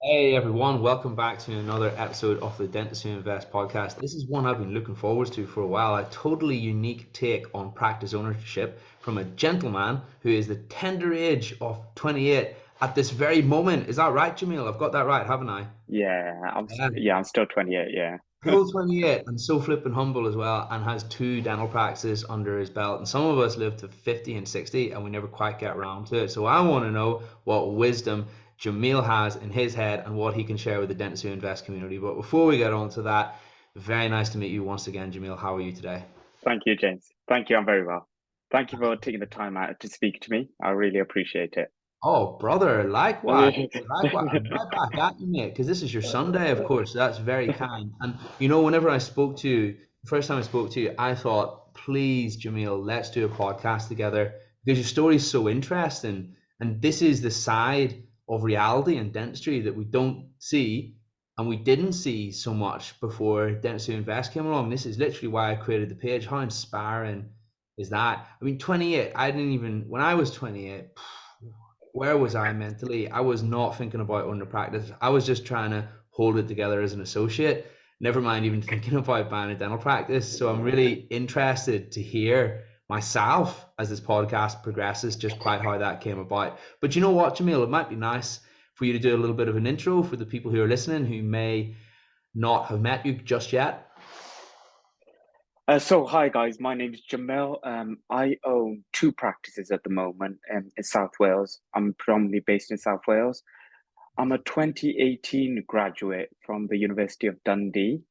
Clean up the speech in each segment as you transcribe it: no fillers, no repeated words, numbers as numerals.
Hey everyone, welcome back to another episode of the Dentist Who Invest podcast. This is one I've been looking forward to for a while. A totally unique take on practice ownership from a gentleman who is the tender age of 28 at this very moment. Is that right, Jamil? I've got that right, haven't I? Yeah. I'm still 28, yeah. Cool 28 and so flipping humble as well, and has two dental practices under his belt. And some of us live to 50 and 60 and we never quite get around to it. So I want to know what wisdom Jamil has in his head and what he can share with the Dentists Who Invest community. But before we get on to that, very nice to meet you once again, Jamil. How are you today? Thank you, James. Thank you, I'm very well. Thank you for taking the time out to speak to me. I really appreciate it. Oh, brother, likewise. Likewise. I'm right back at you, mate, because this is your Sunday, of course. So that's very kind. And whenever I spoke to you, the first time I spoke to you, I thought, please, Jamil, let's do a podcast together because your story is so interesting. And this is the side of reality and dentistry that we don't see and we didn't see so much before Dentist Who Invest came along. This is literally why I created the page. How inspiring is that? I mean, 28, I didn't even, when I was 28, where was I mentally? I was not thinking about under practice. I was just trying to hold it together as an associate, never mind even thinking about buying a dental practice. So I'm really interested to hear myself as this podcast progresses, just quite how that came about. But you know what, Jamil, it might be nice for you to do a little bit of an intro for the people who are listening who may not have met you just yet. Hi guys, my name is Jamil. I own two practices at the moment in South Wales. I'm predominantly based in South Wales. I'm a 2018 graduate from the University of Dundee.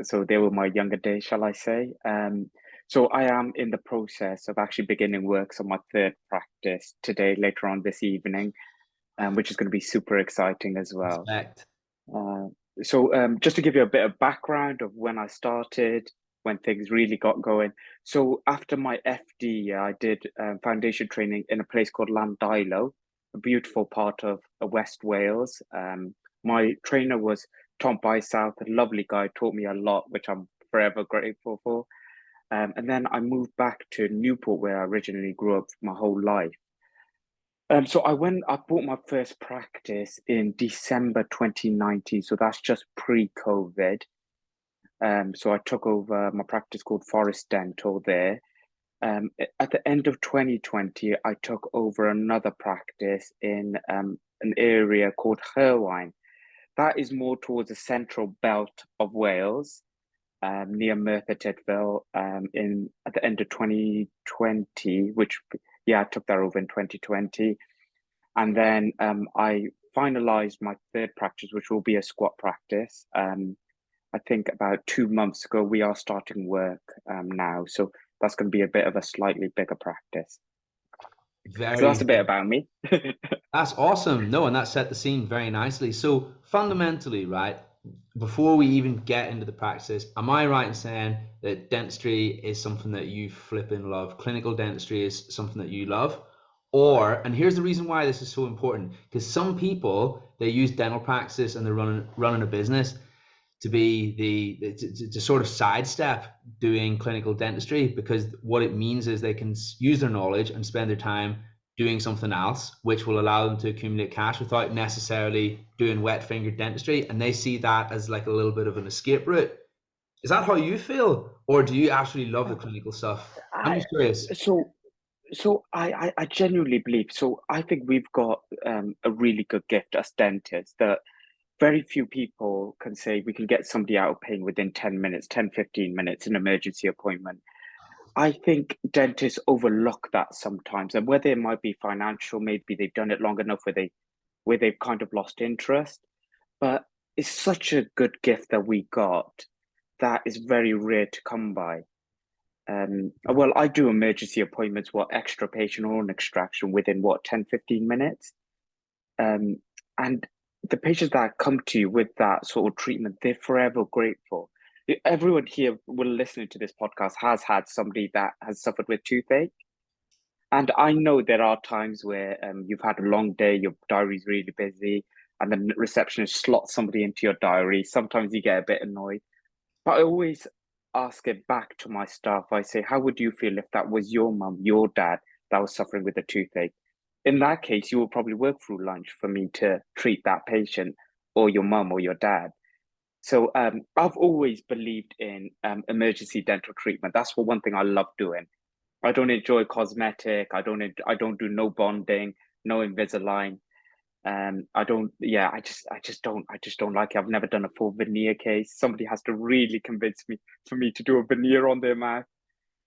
So they were my younger days, shall I say. So I am in the process of actually beginning works on my third practice today, later on this evening, which is going to be super exciting as well. Respect. Uh, just to give you a bit of background of when I started, when things really got going. So after my FD, I did foundation training in a place called Llandilo, a beautiful part of West Wales. My trainer was Tom Bysouth, a lovely guy, taught me a lot, which I'm forever grateful for. And then I moved back to Newport, where I originally grew up my whole life. I bought my first practice in December 2019. So that's just pre-COVID. So I took over my practice called Forest Dental there. At the end of 2020, I took over another practice in an area called Herwine. That is more towards the central belt of Wales, near Merthyr Tydfil, in at the end of 2020, I took that over in 2020. And then I finalized my third practice, which will be a squat practice. I think about 2 months ago, we are starting work now. So that's going to be a bit of a slightly bigger practice. So Very, that's a bit very. about me. That's awesome. No, and that set the scene very nicely. So fundamentally, right, before we even get into the practice, am I right in saying that dentistry is something that you flipping love? Clinical dentistry is something that you love? Or, and here's the reason why this is so important, because some people they use dental practice and they're running a business to be to sort of sidestep doing clinical dentistry because what it means is they can use their knowledge and spend their time doing something else, which will allow them to accumulate cash without necessarily doing wet finger dentistry. And they see that as like a little bit of an escape route. Is that how you feel? Or do you actually love the clinical stuff? I'm I just curious. so I genuinely believe so. I think we've got a really good gift as dentists that very few people can say we can get somebody out of pain within 10 minutes, 10, 15 minutes, an emergency appointment. I think dentists overlook that sometimes, and whether it might be financial, maybe they've done it long enough where they've kind of lost interest. But it's such a good gift that we got that is very rare to come by. Well, I do emergency appointments, extirpation or an extraction within 10, 15 minutes. Um, and the patients that come to you with that sort of treatment, they're forever grateful. Everyone here will listening to this podcast has had somebody that has suffered with toothache. And I know there are times where you've had a long day, your diary's really busy, and the receptionist slots somebody into your diary. Sometimes you get a bit annoyed. But I always ask it back to my staff. I say, how would you feel if that was your mum, your dad that was suffering with a toothache? in that case, you will probably work through lunch for me to treat that patient or your mum or your dad. So I've always believed in emergency dental treatment. That's one thing I love doing. I don't enjoy cosmetic. I don't do no bonding, no Invisalign. I don't. Yeah, I just don't like it. I've never done a full veneer case. Somebody has to really convince me for me to do a veneer on their mouth.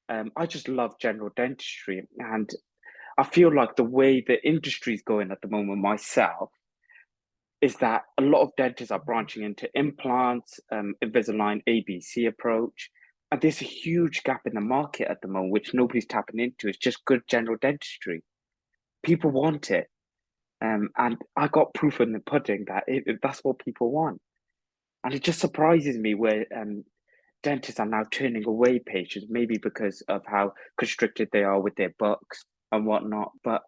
I just love general dentistry, and I feel like the way the industry is going at the moment, myself, is that a lot of dentists are branching into implants, Invisalign ABC approach. And there's a huge gap in the market at the moment, which nobody's tapping into. It's just good general dentistry. People want it. And I got proof in the pudding that that's what people want. And it just surprises me where dentists are now turning away patients, maybe because of how constricted they are with their bucks and whatnot. But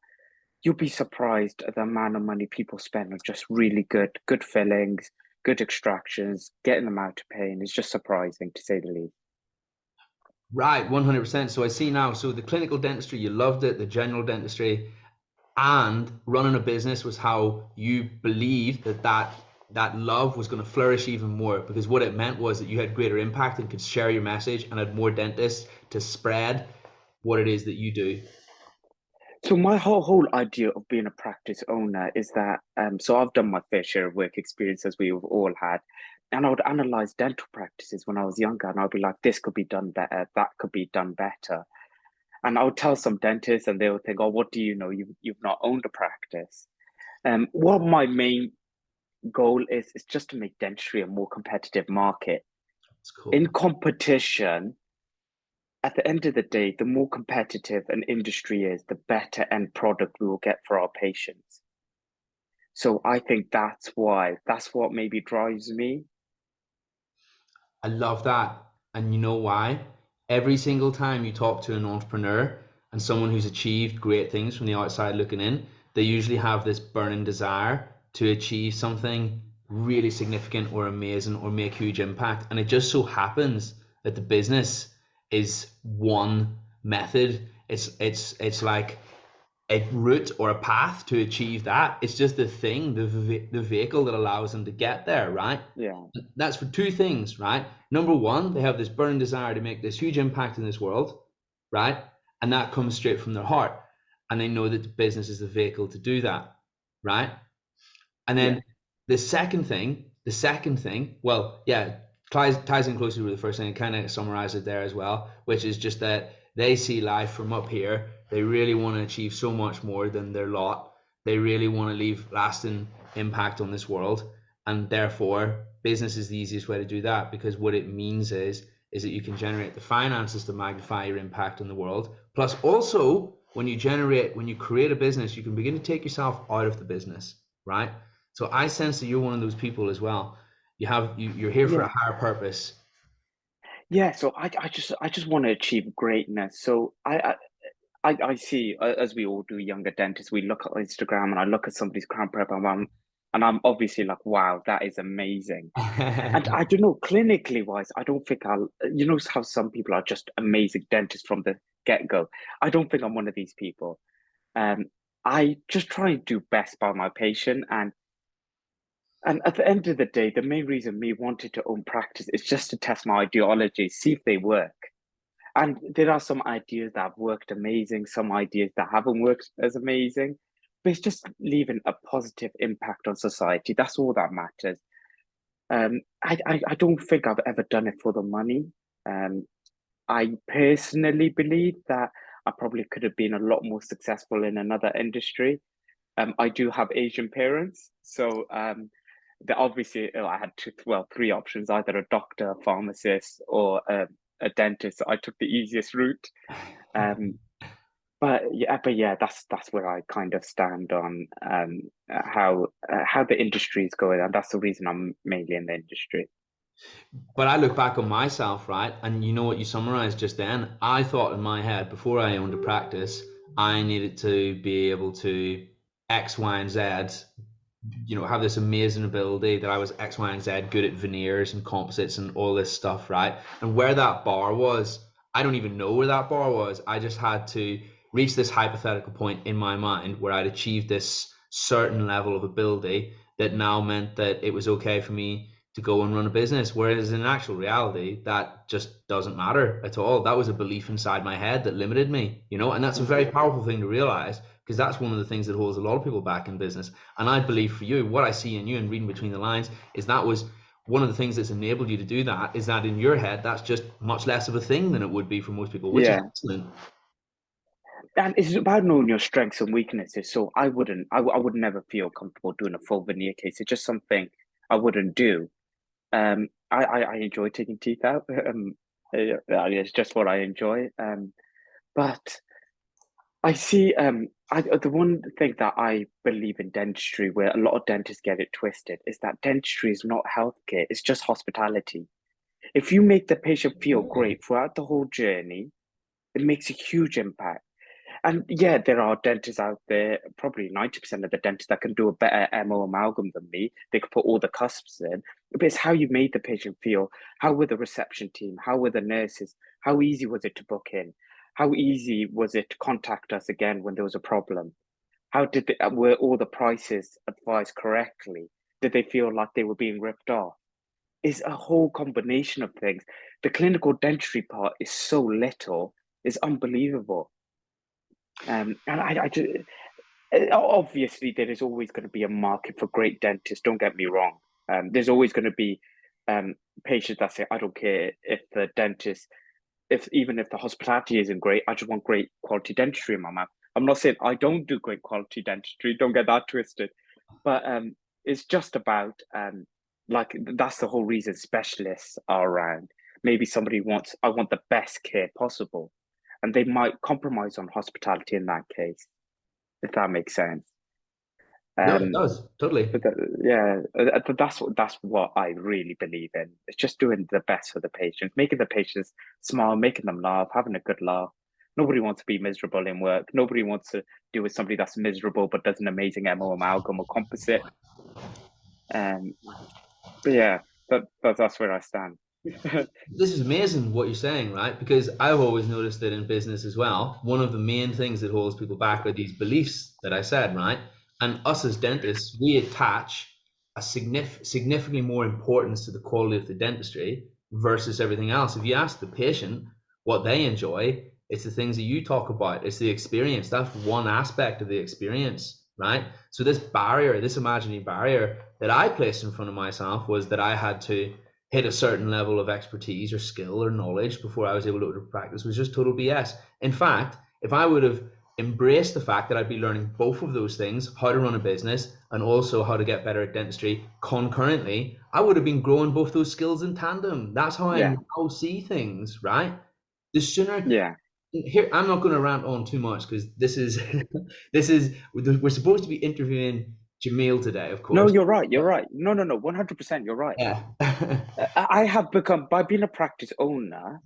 you'll be surprised at the amount of money people spend on just really good fillings, good extractions, getting them out of pain. It's just surprising to say the least. Right, 100%. So I see now. So the clinical dentistry, you loved it, the general dentistry, and running a business was how you believed that love was going to flourish even more, because what it meant was that you had greater impact and could share your message and had more dentists to spread what it is that you do. So my whole idea of being a practice owner is that so I've done my fair share of work experience as we've all had, and I would analyze dental practices when I was younger, and I'd be like, this could be done better, that could be done better. And I would tell some dentists, and they would think, "Oh, what do you know? You've not owned a practice." What my main goal is just to make dentistry a more competitive market. It's cool. In competition, at the end of the day, the more competitive an industry is, the better end product we will get for our patients. So I think that's what maybe drives me. I love that. And you know why? Every single time you talk to an entrepreneur and someone who's achieved great things from the outside looking in, they usually have this burning desire to achieve something really significant or amazing or make huge impact. And it just so happens that the business is one method. It's like a route or a path to achieve that. It's just the thing, the vehicle that allows them to get there, right? Yeah. That's for two things, right? Number one, they have this burning desire to make this huge impact in this world, right? And that comes straight from their heart. And they know that the business is the vehicle to do that, right? And Yeah. then the second thing, well, yeah, ties in closely with the first thing and kind of summarize it there as well, which is just that they see life from up here. They really want to achieve so much more than their lot. They really want to leave lasting impact on this world. And therefore, business is the easiest way to do that, because what it means is that you can generate the finances to magnify your impact on the world. Plus also, when you create a business, you can begin to take yourself out of the business, right? So I sense that you're one of those people as well. You're here for a Yeah. higher purpose. Yeah. So I just want to achieve greatness. So I see, as we all do, younger dentists, we look at Instagram and I look at somebody's crown prep and I'm obviously like, wow, that is amazing. And I don't know, clinically wise, I don't think you know how some people are just amazing dentists from the get-go. I don't think I'm one of these people. Um, I just try and do best by my patient. And at the end of the day, the main reason me wanted to own practice is just to test my ideologies, see if they work. And there are some ideas that have worked amazing, some ideas that haven't worked as amazing, but it's just leaving a positive impact on society. That's all that matters. I don't think I've ever done it for the money. Um, I personally believe that I probably could have been a lot more successful in another industry. I do have Asian parents, so obviously I had three options: either a doctor, a pharmacist, or a dentist. So I took the easiest route. Um, but yeah, that's where I kind of stand on how the industry is going, and that's the reason I'm mainly in the industry. But I look back on myself, right? And you know what you summarized just then? I thought in my head, before I owned a practice, I needed to be able to X, Y, and Z, have this amazing ability that I was X, Y, and Z good at veneers and composites and all this stuff, right? And where that bar was, I don't even know where that bar was. I just had to reach this hypothetical point in my mind where I'd achieved this certain level of ability that now meant that it was okay for me to go and run a business. Whereas in actual reality, that just doesn't matter at all. That was a belief inside my head that limited me, you know, and that's a very powerful thing to realize, because that's one of the things that holds a lot of people back in business. And I believe for you, what I see in you and reading between the lines is that was one of the things that's enabled you to do that, is that in your head, that's just much less of a thing than it would be for most people, which is Yeah. excellent. And it's about knowing your strengths and weaknesses. So I would never feel comfortable doing a full veneer case. It's just something I wouldn't do. I enjoy taking teeth out. It's just what I enjoy. But I see. The one thing that I believe in dentistry, where a lot of dentists get it twisted, is that dentistry is not healthcare. It's just hospitality. If you make the patient feel great throughout the whole journey, it makes a huge impact. And yeah, there are dentists out there, probably 90% of the dentists that can do a better MO amalgam than me. They could put all the cusps in. But it's how you made the patient feel. How were the reception team? How were the nurses? How easy was it to book in? How easy was it to contact us again when there was a problem? Were all the prices advised correctly? Did they feel like they were being ripped off? It's a whole combination of things. The clinical dentistry part is so little, it's unbelievable. And I just, obviously there is always going to be a market for great dentists. Don't get me wrong. There's always going to be patients that say, I don't care if the dentist, if even if the hospitality isn't great, I just want great quality dentistry in my mouth. I'm not saying I don't do great quality dentistry. Don't get that twisted. But it's just about like that's the whole reason specialists are around. Maybe somebody wants, I want the best care possible, and they might compromise on hospitality in that case, if that makes sense. No, it Um, does totally. but yeah, that's what I really believe in. It's just doing the best for the patient, making the patients smile, making them laugh, having a good laugh. Nobody wants to be miserable in work. Nobody wants to deal with somebody that's miserable but does an amazing MO amalgam or composite. Um, but yeah, that's where I stand. This is amazing what you're saying, right? Because I've always noticed that in business as well, one of the main things that holds people back are these beliefs that I said, right? And us as dentists, we attach a significantly more importance to the quality of the dentistry versus everything else. If you ask the patient what they enjoy, it's the things that you talk about, it's the experience. That's one aspect of the experience, right? So this barrier, this imaginary barrier that I placed in front of myself was that I had to hit a certain level of expertise or skill or knowledge before I was able to practice, was just total BS. In fact, if I would have embraced the fact that I'd be learning both of those things, how to run a business and also how to get better at dentistry concurrently, I would have been growing both those skills in tandem. That's how I Yeah, now see things, right? The sooner yeah. here, I'm not going to rant on too much because this is this is we're supposed to be interviewing Jamil today, of No, course. you're right. You're right. No. 100%. You're right. Yeah. I have become, by being a practice owner,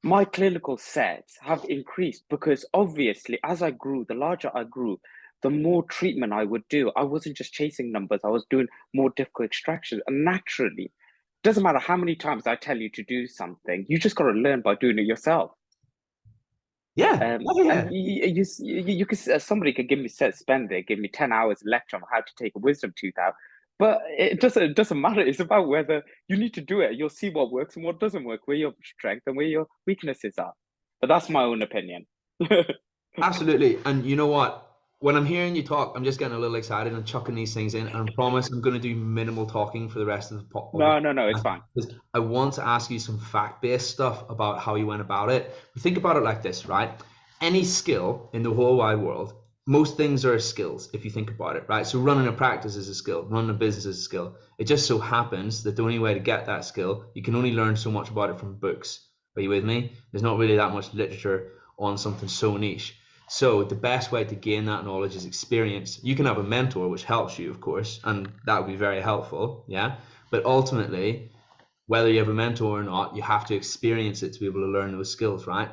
my clinical sets have increased because obviously, as I grew, the larger I grew, the more treatment I would do. I wasn't just chasing numbers, I was doing more difficult extractions. And naturally, doesn't matter how many times I tell you to do something, you just got to learn by doing it yourself. Yeah. And Yeah. you could, somebody could give me spend there, give me 10 hours lecture on how to take a wisdom tooth out. But it doesn't matter. It's about whether you need to do it. You'll see what works and what doesn't work, where your strength and where your weaknesses are. But that's my own opinion. Absolutely. And you know what? When I'm hearing you talk, I'm just getting a little excited and chucking these things in. And I promise I'm going to do minimal talking for the rest of the No, it's podcast fine. because I want to ask you some fact-based stuff about how you went about it. Think about it like this, right? Any skill in the whole wide world, most things are skills if you think about it, right? So running a practice is a skill, running a business is a skill. It just so happens that the only way to get that skill, you can only learn so much about it from books. Are you with me? There's not really that much literature on something so niche. So the best way to gain that knowledge is experience. You can have a mentor, which helps you, of course, and that would be very helpful, yeah? But ultimately, whether you have a mentor or not, you have to experience it to be able to learn those skills, right?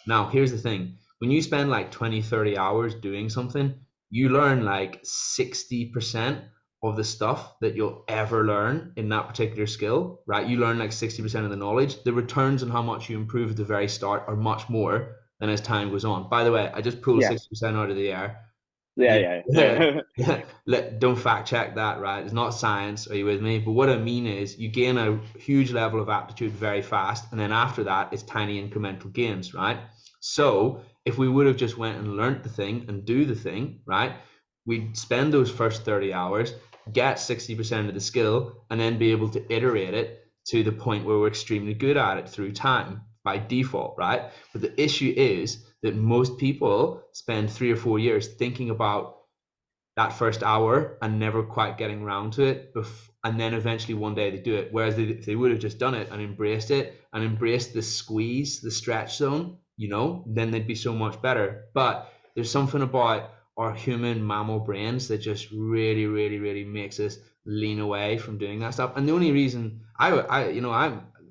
Now, here's the thing. When you spend like 20, 30 hours doing something, you learn like 60% of the stuff that you'll ever learn in that particular skill, right? You learn like 60% of the knowledge. The returns on how much you improve at the very start are much more than as time goes on. By the way, I just pulled Yeah. 60% out of the air. Yeah. You Yeah. don't fact check that, right? It's not science. Are you with me? But what I mean is, you gain a huge level of aptitude very fast, and then after that, it's tiny incremental gains, right? So if we would have just went and learnt the thing and do the thing, right? We'd spend those first 30 hours, get 60% of the skill, and then be able to iterate it to the point where we're extremely good at it through time by default, right? But the issue is that most people spend 3 or 4 years thinking about that first hour and never quite getting around to it. And then eventually one day they do it. Whereas if they would have just done it and embraced the squeeze, the stretch zone, then they'd be so much better. But there's something about our human mammal brains that just really, really, really makes us lean away from doing that stuff. And the only reason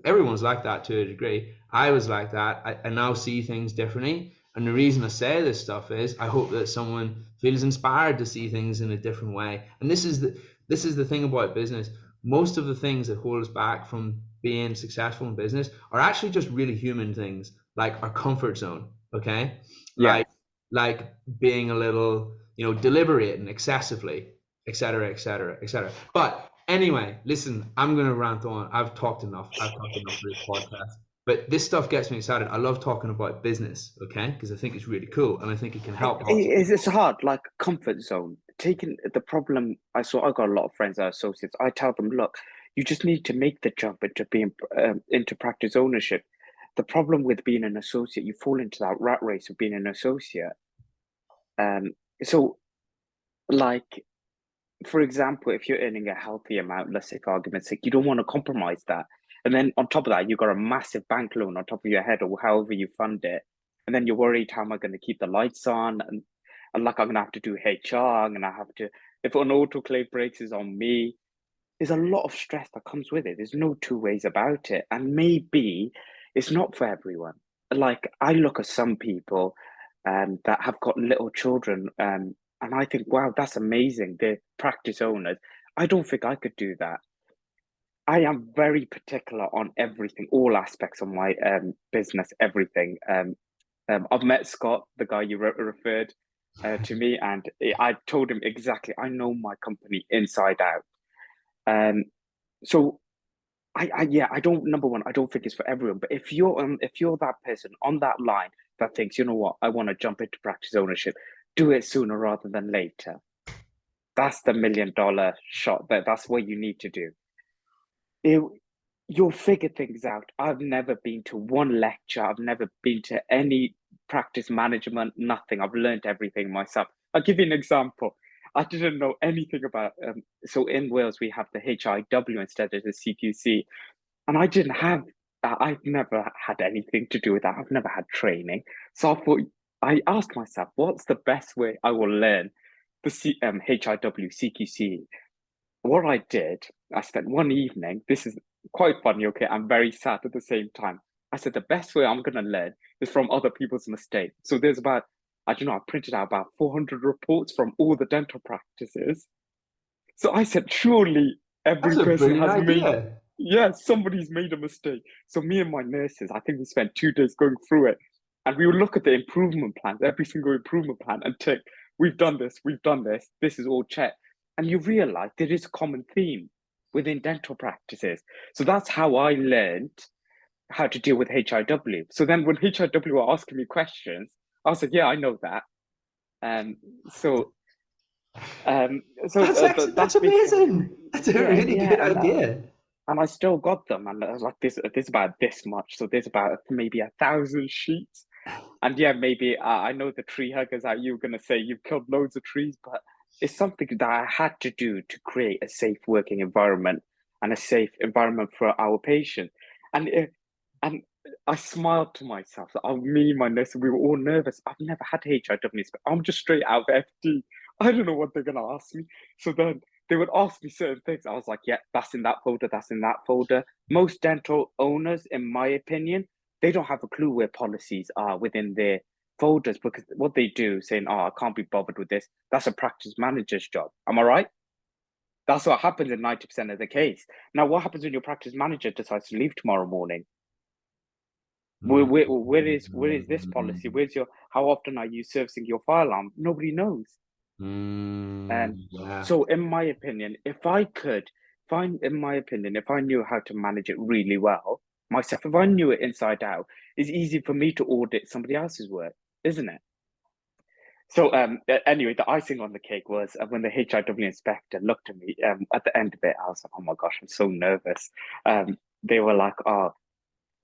everyone's like that to a degree. I was like that. I now see things differently. And the reason I say this stuff is I hope that someone feels inspired to see things in a different way. And this is the thing about business. Most of the things that hold us back from being successful in business are actually just really human things, like our comfort zone. Okay, Yeah. like being a little, deliberating excessively, etc., etc., etc. But anyway, listen, I'm going to rant on. I've talked enough. I've talked enough for this podcast. But this stuff gets me excited. I love talking about business, okay? Because I think it's really cool and I think it can help lots of It's people. hard, like comfort zone. Taking the problem, I got a lot of friends that are associates. I tell them, look, you just need to make the jump into being into practice ownership. The problem with being an associate, you fall into that rat race of being an associate. Um, so like for example, if you're earning a healthy amount, let's say for argument's sake, you don't want to compromise that. And then on top of that, you've got a massive bank loan on top of your head or however you fund it. And then you're worried, how am I going to keep the lights on? And like I'm gonna have to do HR, I'm gonna have to, if an autoclave breaks is on me. There's a lot of stress that comes with it. There's no two ways about it. And maybe it's not for everyone. Like I look at some people that have got little children, and I think, wow, that's amazing. They're practice owners. I don't think I could do that. I am very particular on everything, all aspects of my business, everything. I've met Scott, the guy you referred to me, and I told him exactly. I know my company inside out. Um, so yeah, I don't. Number one, I don't think it's for everyone. But if you're that person on that line that thinks, you know what, I want to jump into practice ownership, do it sooner rather than later. That's the $1 million shot. That's what you need to do. It, you'll figure things out. I've never been to one lecture. I've never been to any practice management. Nothing. I've learned everything myself. I'll give you an example. I didn't know anything about. So in Wales, we have the HIW instead of the CQC. And I didn't have I've never had anything to do with that. I've never had training. So I asked myself, what's the best way I will learn the HIW CQC? What I did, I spent one evening, this is quite funny, okay? I'm very sad at the same time. I said, the best way I'm going to learn is from other people's mistakes. So there's about, I don't know, I printed out about 400 reports from all the dental practices. So I said, surely That's every a person brilliant has made, idea. yeah, somebody's made a mistake. So me and my nurses, I think we spent 2 days going through it. And we would look at the improvement plans, every single improvement plan, and tick, we've done this, this is all checked. And you realize there is a common theme within dental practices. So that's how I learned how to deal with HIW. So then when HIW were asking me questions, I was like, yeah, I know that. Um, so That's that's basically, amazing. That's a yeah, really yeah, good idea. and I still got them, and I was like, this about this much, so there's about maybe 1,000 sheets, and yeah, maybe I know the tree huggers that you were gonna say you've killed loads of trees, but it's something that I had to do to create a safe working environment and a safe environment for our patients, and I smiled to myself. Me, my nurse, we were all nervous. I've never had HIW, but I'm just straight out of FD. I don't know what they're gonna ask me. So then they would ask me certain things. I was like, yeah, that's in that folder, that's in that folder. Most dental owners, in my opinion, they don't have a clue where policies are within their folders because what they do, saying, oh, I can't be bothered with this, that's a practice manager's job. Am I right? That's what happens in 90% of the case. Now, what happens when your practice manager decides to leave tomorrow morning? Where is this policy? Where's your, how often are you servicing your fire alarm? Nobody knows. Yeah. So in my opinion, if I knew how to manage it really well myself, if I knew it inside out, it's easy for me to audit somebody else's work, isn't it? So anyway, the icing on the cake was when the HIW inspector looked at me at the end of it, I was like, oh my gosh, I'm so nervous. They were like, oh,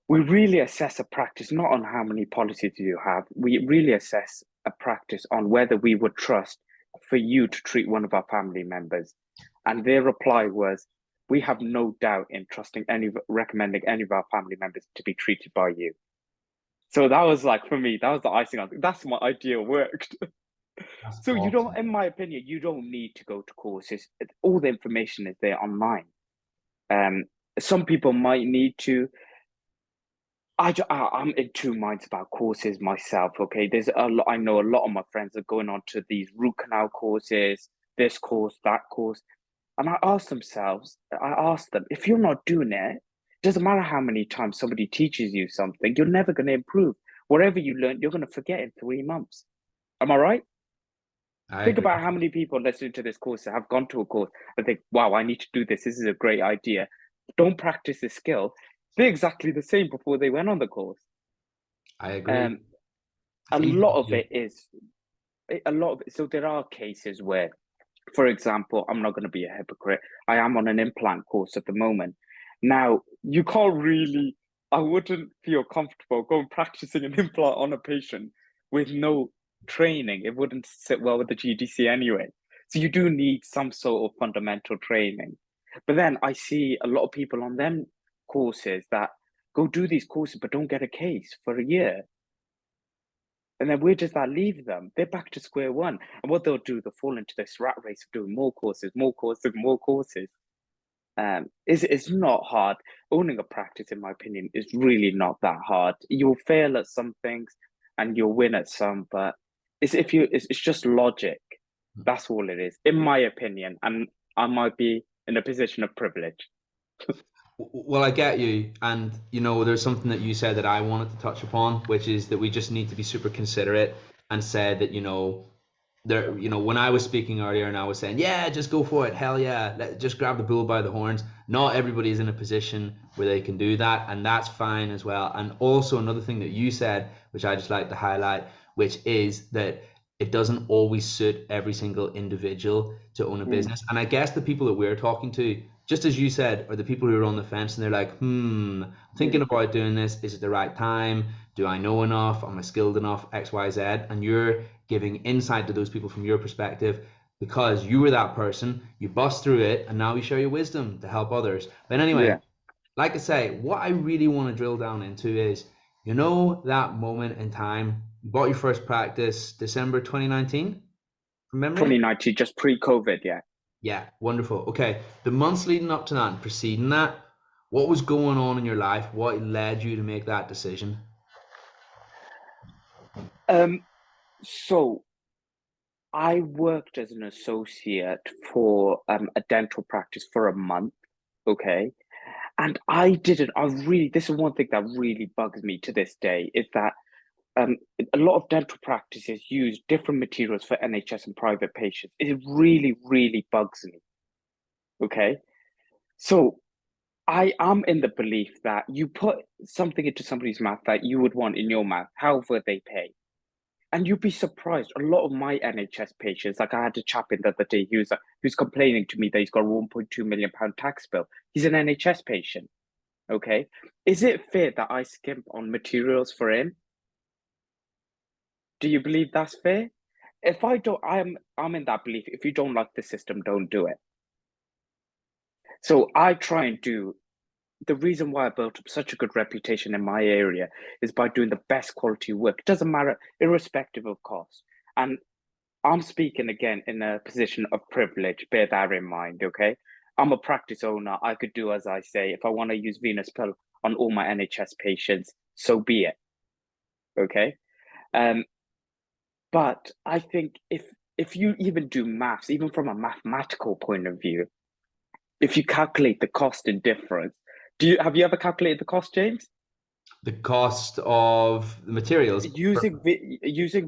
we really assess a practice not on how many policies you have. We really assess a practice on whether we would trust for you to treat one of our family members. And their reply was, we have no doubt in recommending any of our family members to be treated by you. So that was like, for me, that was the icing on. That's my idea worked. That's So you don't, awesome. in my opinion, you don't need to go to courses. All the information is there online. Some people might need to. I'm in two minds about courses myself. Okay, there's a lot. I know a lot of my friends are going on to these root canal courses, this course, that course, and I ask them, if you're not doing it, doesn't matter how many times somebody teaches you something, you're never going to improve. Whatever you learn, you're going to forget in 3 months. Am I right? I Think agree. about how many people listening to this course have gone to a course and think, wow, I need to do this. This is a great idea. Don't practice the skill. They're exactly the same before they went on the course. I agree. Um, a It's easy lot to of do. it is a lot of it. So there are cases where, for example, I'm not going to be a hypocrite. I am on an implant course at the moment. Now, you can't really, I wouldn't feel comfortable going practicing an implant on a patient with no training. It wouldn't sit well with the GDC anyway. So you do need some sort of fundamental training. But then I see a lot of people on them courses that go do these courses but don't get a case for a year. And then where does that leave them? They're back to square one. And what they'll do, they'll fall into this rat race of doing more courses, more courses, more courses. It's not hard. Owning a practice, in my opinion, is really not that hard. You'll fail at some things and you'll win at some, but it's just logic. That's all it is, in my opinion. And I might be in a position of privilege. Well, I get you, and there's something that you said that I wanted to touch upon, which is that we just need to be super considerate and said that when I was speaking earlier and I was saying, yeah, just go for it, hell yeah, just grab the bull by the horns. Not everybody is in a position where they can do that, and that's fine as well. And also another thing that you said, which I just like to highlight, which is that it doesn't always suit every single individual to own a Mm, business. And I guess the people that we're talking to, just as you said, are the people who are on the fence and they're like, I'm thinking mm, about doing this. Is it the right time? Do I know enough? Am I skilled enough? X, Y, Z. And you're giving insight to those people from your perspective because you were that person, you bust through it, and now you share your wisdom to help others. But anyway, yeah. like I say, what I really want to drill down into is, that moment in time, you bought your first practice December 2019 from memory? 2019, just pre-COVID, yeah. Yeah, wonderful. Okay, the months leading up to that and preceding that, what was going on in your life? What led you to make that decision? Um, so I worked as an associate for a dental practice for a month, okay? And this is one thing that really bugs me to this day, is that um, a lot of dental practices use different materials for NHS and private patients. It really, really bugs me, okay? So I am in the belief that you put something into somebody's mouth that you would want in your mouth, however they pay. And you'd be surprised. A lot of my NHS patients, like I had a chap in the other day, he was complaining to me that he's got a £1.2 million tax bill. He's an NHS patient. Okay. Is it fair that I skimp on materials for him? Do you believe that's fair? If I don't, I'm in that belief. If you don't like the system, don't do it. So I try and do the reason why I built up such a good reputation in my area is by doing the best quality work. It doesn't matter, irrespective of cost. And I'm speaking again in a position of privilege, bear that in mind, okay? I'm a practice owner. I could do as I say. If I want to use Venus Pill on all my NHS patients, so be it, okay? Um, but I think if you even do maths, even from a mathematical point of view, if you calculate the cost and difference, have you ever calculated the cost, James? The cost of the materials. Using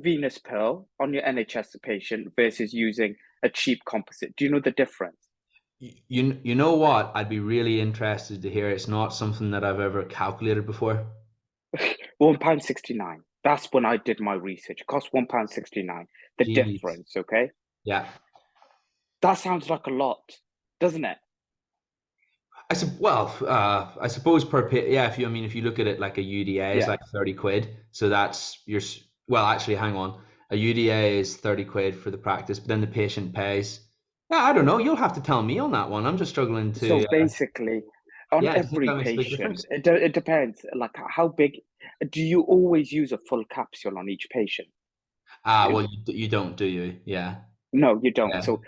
Venus Pearl on your NHS patient versus using a cheap composite. Do you know the difference? You know what? I'd be really interested to hear. It's not something that I've ever calculated before. £1.69. That's when I did my research. It cost £1.69. The Jeez. difference, okay? Yeah. That sounds like a lot, doesn't it? I suppose per pa yeah, if you, I mean, if you look at it like a UDA is Yeah. like 30 quid. So that's well, actually, hang on. A UDA is 30 quid for the practice, but then the patient pays. Yeah, I don't know. You'll have to tell me on that one. I'm just struggling So to, basically, on yeah, do you think every that makes a big patient, difference? it depends. Like how big, do you always use a full capsule on each patient? Ah, well, you don't, do you? Yeah. No, you don't. Yeah. So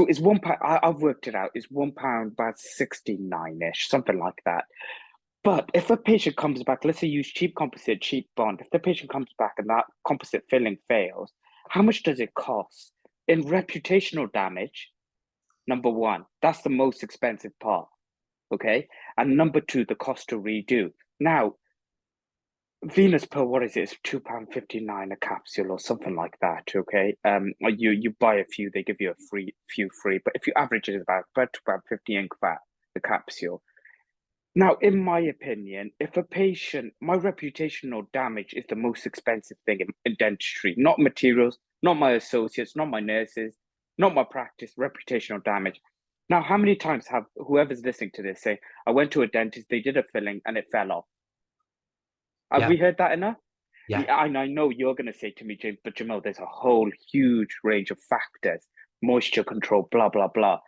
it's £1. I've worked it out. It's £1 about 69-ish, something like that. But if a patient comes back, let's say use cheap composite, cheap bond. If the patient comes back and that composite filling fails, how much does it cost? In reputational damage, number one, that's the most expensive part. Okay. And number two, the cost to redo. Now, Venus Pearl, what is it? It's £2.59 a capsule or something like that. Okay. You buy a few, they give you a few free. But if you average it, it's about £2.50 in fat, the capsule. Now, in my opinion, if a patient, my reputational damage is the most expensive thing in dentistry, not materials, not my associates, not my nurses, not my practice, reputational damage. Now, how many times have whoever's listening to this say, I went to a dentist, they did a filling and it fell off? Have Yeah. we heard that enough? Yeah. Yeah, and I know you're going to say to me, James, but Jamil, there's a whole huge range of factors, moisture control, blah, blah, blah.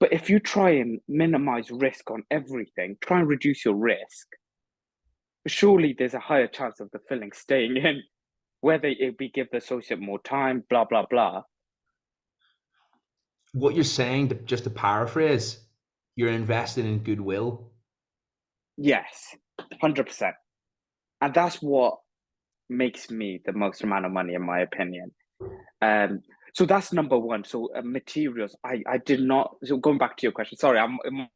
But if you try and minimize risk on everything, try and reduce your risk, surely there's a higher chance of the filling staying in, whether it be give the associate more time, blah, blah, blah. What you're saying, just to paraphrase, you're invested in goodwill. Yes, 100%. And that's what makes me the most amount of money, in my opinion. Um, so that's number one. So materials, I did not. So going back to your question, sorry, I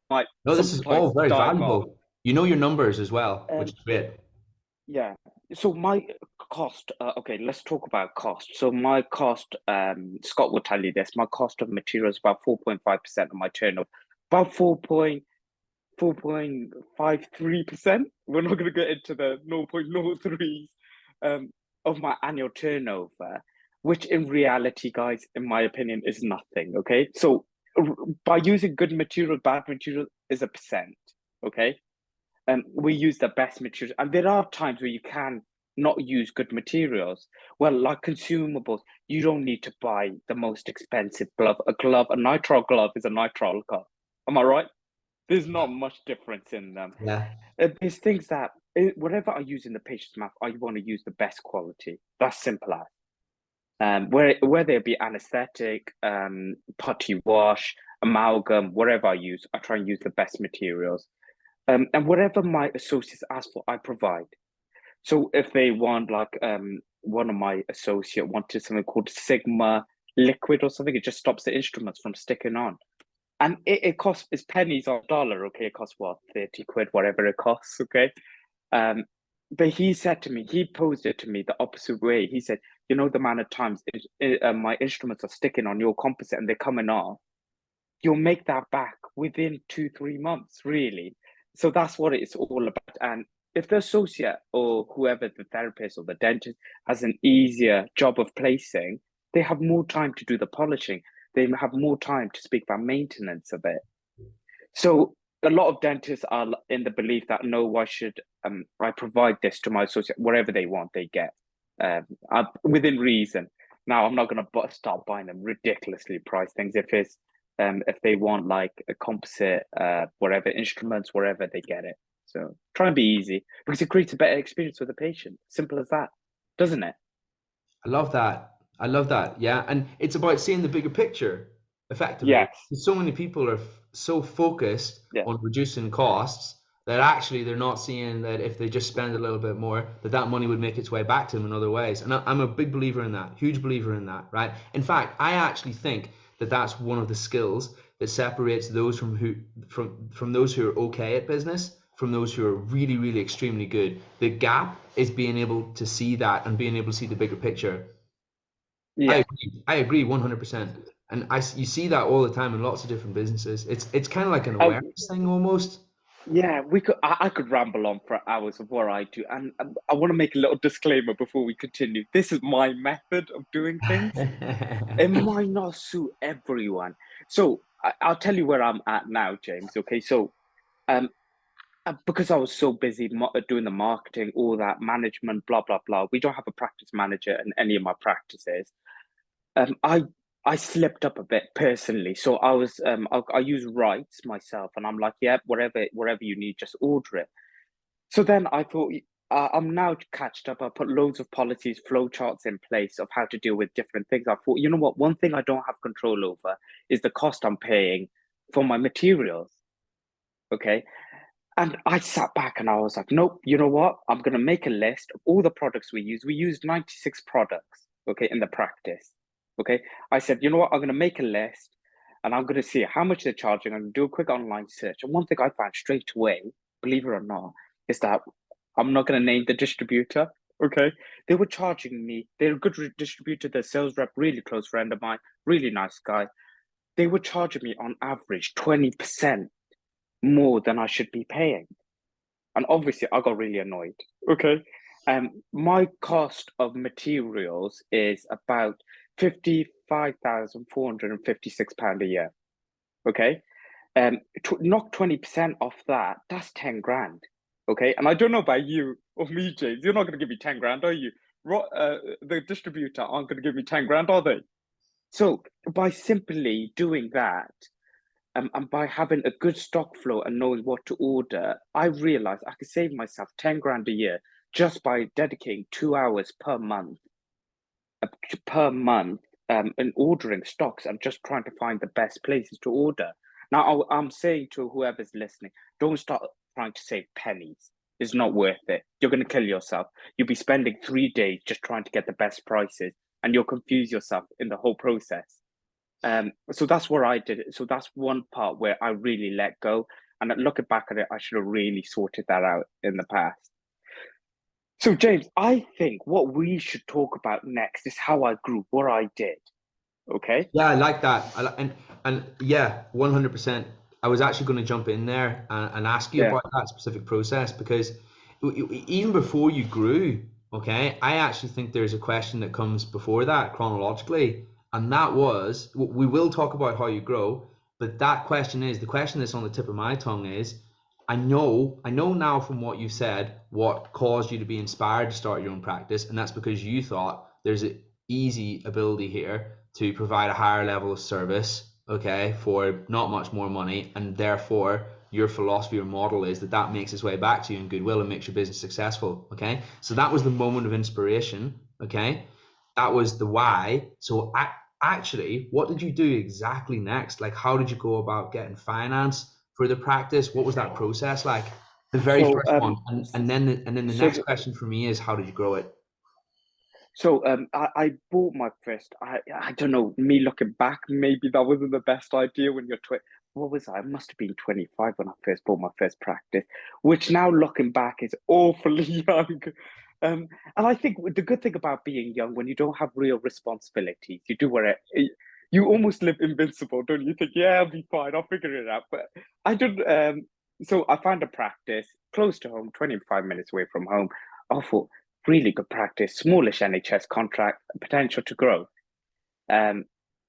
might No, this is all sometimes very dive off. valuable. You know your numbers as well, which Um, is great. yeah. So my cost. Okay, let's talk about cost. So my cost. Scott will tell you this. My cost of materials is about 4.5% of my turnover. About 4.53%. We're not going to get into the 0.03s um, of my annual turnover, which in reality, guys, in my opinion, is nothing. Okay. So by using good material, bad material is a percent. Okay. And we use the best materials. And there are times where you can not use good materials. Well, like consumables, you don't need to buy the most expensive glove. A nitrile glove is a nitrile glove. Am I right? There's not much difference in them. Yeah. There's things that whatever I use in the patient's mouth, I want to use the best quality. That's simple as. Whether it be anesthetic, putty wash, amalgam, whatever I use, I try and use the best materials. And whatever my associates ask for, I provide. So if they want like one of my associate wanted something called Sigma liquid or something, it just stops the instruments from sticking on. And it costs it's pennies on a dollar, okay? It costs what, 30 quid, whatever it costs, okay? Um, but he said to me, he posed it to me the opposite way. He said, you know, the amount of times my instruments are sticking on your composite and they're coming off, you'll make that back within 2, 3 months, really. So that's what it's all about. And if the associate or whoever the therapist or the dentist has an easier job of placing, they have more time to do the polishing. They have more time to speak about maintenance of it. So a lot of dentists are in the belief that no, I provide this to my associate, whatever they want, they get within reason. Now I'm not going to start buying them ridiculously priced things. If they want like a composite, whatever instruments, wherever they get it. So try and be easy because it creates a better experience for the patient. Simple as that, doesn't it? I love that. I love that. Yeah. And it's about seeing the bigger picture effectively. Yes. So many people are so focused Yeah. on reducing costs that actually they're not seeing that if they just spend a little bit more, that money would make its way back to them in other ways. And I'm a big believer in that, huge believer in that, right? In fact, I actually think that that's one of the skills that separates those from those who are okay at business from those who are really, really extremely good. The gap is being able to see that and being able to see the bigger picture. Yeah. I agree 100%. And you see that all the time in lots of different businesses. It's kind of like an Uh, awareness thing almost. yeah, I could ramble on for hours of what I do, and I want to make a little disclaimer before we continue. This is my method of doing things. It might not suit everyone. So I'll tell you where I'm at now, James. Okay, so um, because I was so busy doing the marketing, all that management, blah blah blah. We don't have a practice manager in any of my practices. Um, I I slipped up a bit personally, so I use rights myself, and I'm like, yeah, whatever you need, just order it. So then I thought, I'm now catched up. I put loads of policies, flow charts in place of how to deal with different things. I thought, you know what? One thing I don't have control over is the cost I'm paying for my materials. Okay. And I sat back and I was like, nope, you know what? I'm going to make a list of all the products we use. We used 96 products, okay, in the practice. Okay. I said, you know what? I'm going to make a list and I'm going to see how much they're charging. I'm going to do a quick online search. And one thing I found straight away, believe it or not, is that I'm not going to name the distributor. Okay. They were charging me, they're a good distributor, their sales rep, really close friend of mine, really nice guy. They were charging me on average 20% more than I should be paying. And obviously, I got really annoyed. Okay. My cost of materials is about £55,456 a year. Okay. Knock 20% off that, that's 10 grand. Okay. And I don't know about you or me, James. You're not going to give me 10 grand, are you? The distributor aren't going to give me 10 grand, are they? So by simply doing that, and by having a good stock flow and knowing what to order, I realized I could save myself 10 grand a year just by dedicating 2 hours uh, per month, and ordering stocks and just trying to find the best places to order. Now, I'm saying to whoever's listening, don't start trying to save pennies. It's not worth it. You're going to kill yourself. You'll be spending 3 days just trying to get the best prices, and you'll confuse yourself in the whole process. So that's where I did it. So that's one part where I really let go. And looking back at it, I should have really sorted that out in the past. So, James, I think what we should talk about next is how I grew, what I did. Okay. Yeah, I like that. And yeah, 100%. I was actually going to jump in there and ask you Yeah. about that specific process because even before you grew, okay, I actually think there's a question that comes before that chronologically, and that was we will talk about how you grow, but that question is the question that's on the tip of my tongue is I know now from what you said what caused you to be inspired to start your own practice, and that's because you thought there's an easy ability here to provide a higher level of service, okay, for not much more money, and therefore your philosophy or model is that that makes its way back to you in goodwill and makes your business successful, okay? So that was the moment of inspiration, okay? That was the why. So actually, what did you do exactly next? Like, how did you go about getting finance for the practice? What was that process like? The very So, first one, and then the so next the, question for me is how did you grow it? I bought my first. I don't know. Me looking back, maybe that wasn't the best idea when you're What was I? I must have been 25 when I first bought my first practice, which now looking back is awfully young. And I think the good thing about being young, when you don't have real responsibilities, you do where you almost live invincible, don't you? Think, yeah, I'll be fine, I'll figure it out. But I don't. So I found a practice close to home, 25 minutes away from home. I thought, really good practice, smallish NHS contract, potential to grow. Um,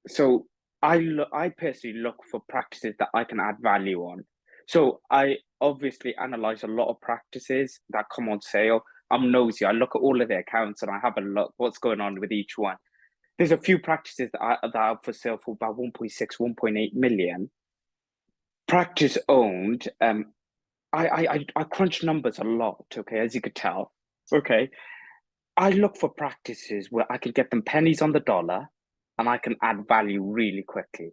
so I personally look for practices that I can add value on. So I obviously analyze a lot of practices that come on sale. I'm nosy. I look at all of their accounts and I have a look what's going on with each one. There's a few practices that are for sale for about 1.6, 1.8 million. Practice owned. I crunch numbers a lot. Okay, as you could tell. Okay, I look for practices where I can get them pennies on the dollar and I can add value really quickly.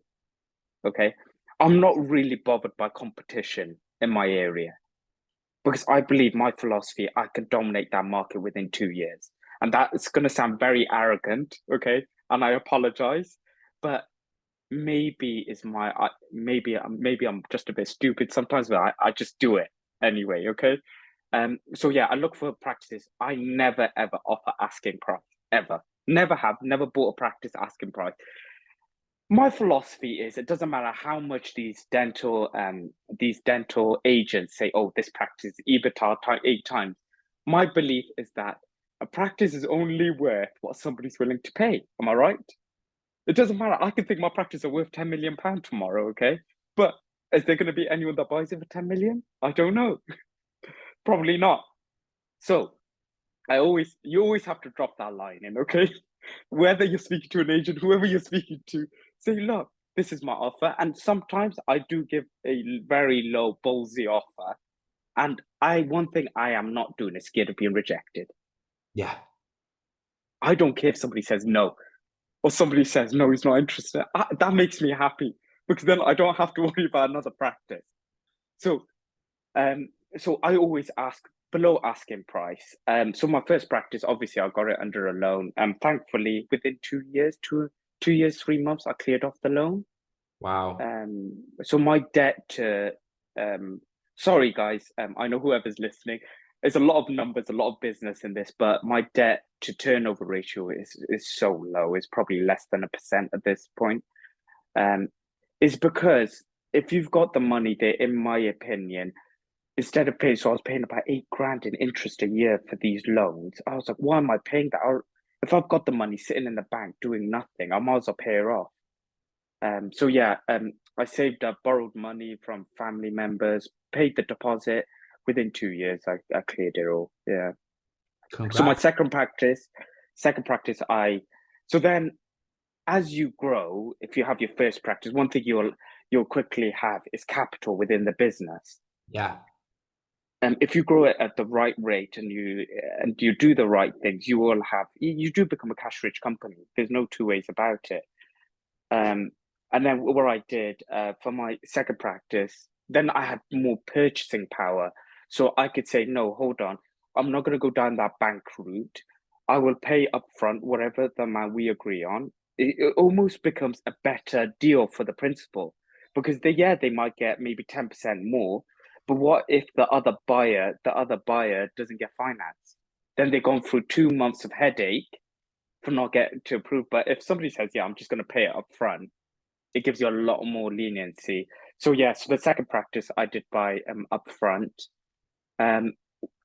Okay. I'm not really bothered by competition in my area because I believe my philosophy, I can dominate that market within 2 years. And that's going to sound very arrogant. Okay. And I apologize, but maybe is my, maybe I'm just a bit stupid sometimes, but I just do it. anyway, okay? So yeah, I look for practices. I never ever offer asking price, ever. Never have, never bought a practice asking price. My philosophy is it doesn't matter how much these dental agents say, oh, this practice is EBITDA 8 times. My belief is that a practice is only worth what somebody's willing to pay. Am I right? It doesn't matter. I can think my practice are worth £10 million tomorrow, okay? But is there going to be anyone that buys it for 10 million? I don't know. Probably not. So you always have to drop that line in, okay? Whether you're speaking to an agent, whoever you're speaking to, say, look, this is my offer. And sometimes I do give a very low, ballsy offer. And one thing I am not doing is scared of being rejected. Yeah. I don't care if somebody says no, or somebody says no, he's not interested. That makes me happy because then I don't have to worry about another practice. So, um, so I always ask below asking price. So my first practice, obviously, I got it under a loan. Thankfully, within 2 years, 2 years, 3 months, I cleared off the loan. Wow. So my debt to, sorry guys, I know whoever's listening, there's a lot of numbers, a lot of business in this, but my debt to turnover ratio is so low. It's probably less than 1% at this point. Is because if you've got the money there, in my opinion, instead of paying, so I was paying about 8 grand in interest a year for these loans. I was like, why am I paying that? If I've got the money sitting in the bank doing nothing, I might as well pay her off. So yeah, I saved up, borrowed money from family members, paid the deposit. Within 2 years, I cleared it all. Yeah. So my Congrats. second practice, so then as you grow, if you have your first practice, one thing you'll quickly have is capital within the business. Yeah. If you grow it at the right rate and you do the right things, you do become a cash rich company. There's no two ways about it. And then what I did for my second practice, then I had more purchasing power. So I could say, no, hold on, I'm not going to go down that bank route. I will pay upfront whatever the amount we agree on. It almost becomes a better deal for the principal because they might get maybe 10% more. But what if the other buyer doesn't get finance? Then they've gone through 2 months of headache for not getting to approve. But if somebody says, yeah, I'm just going to pay it up front, it gives you a lot more leniency. So yeah, so the second practice I did buy upfront.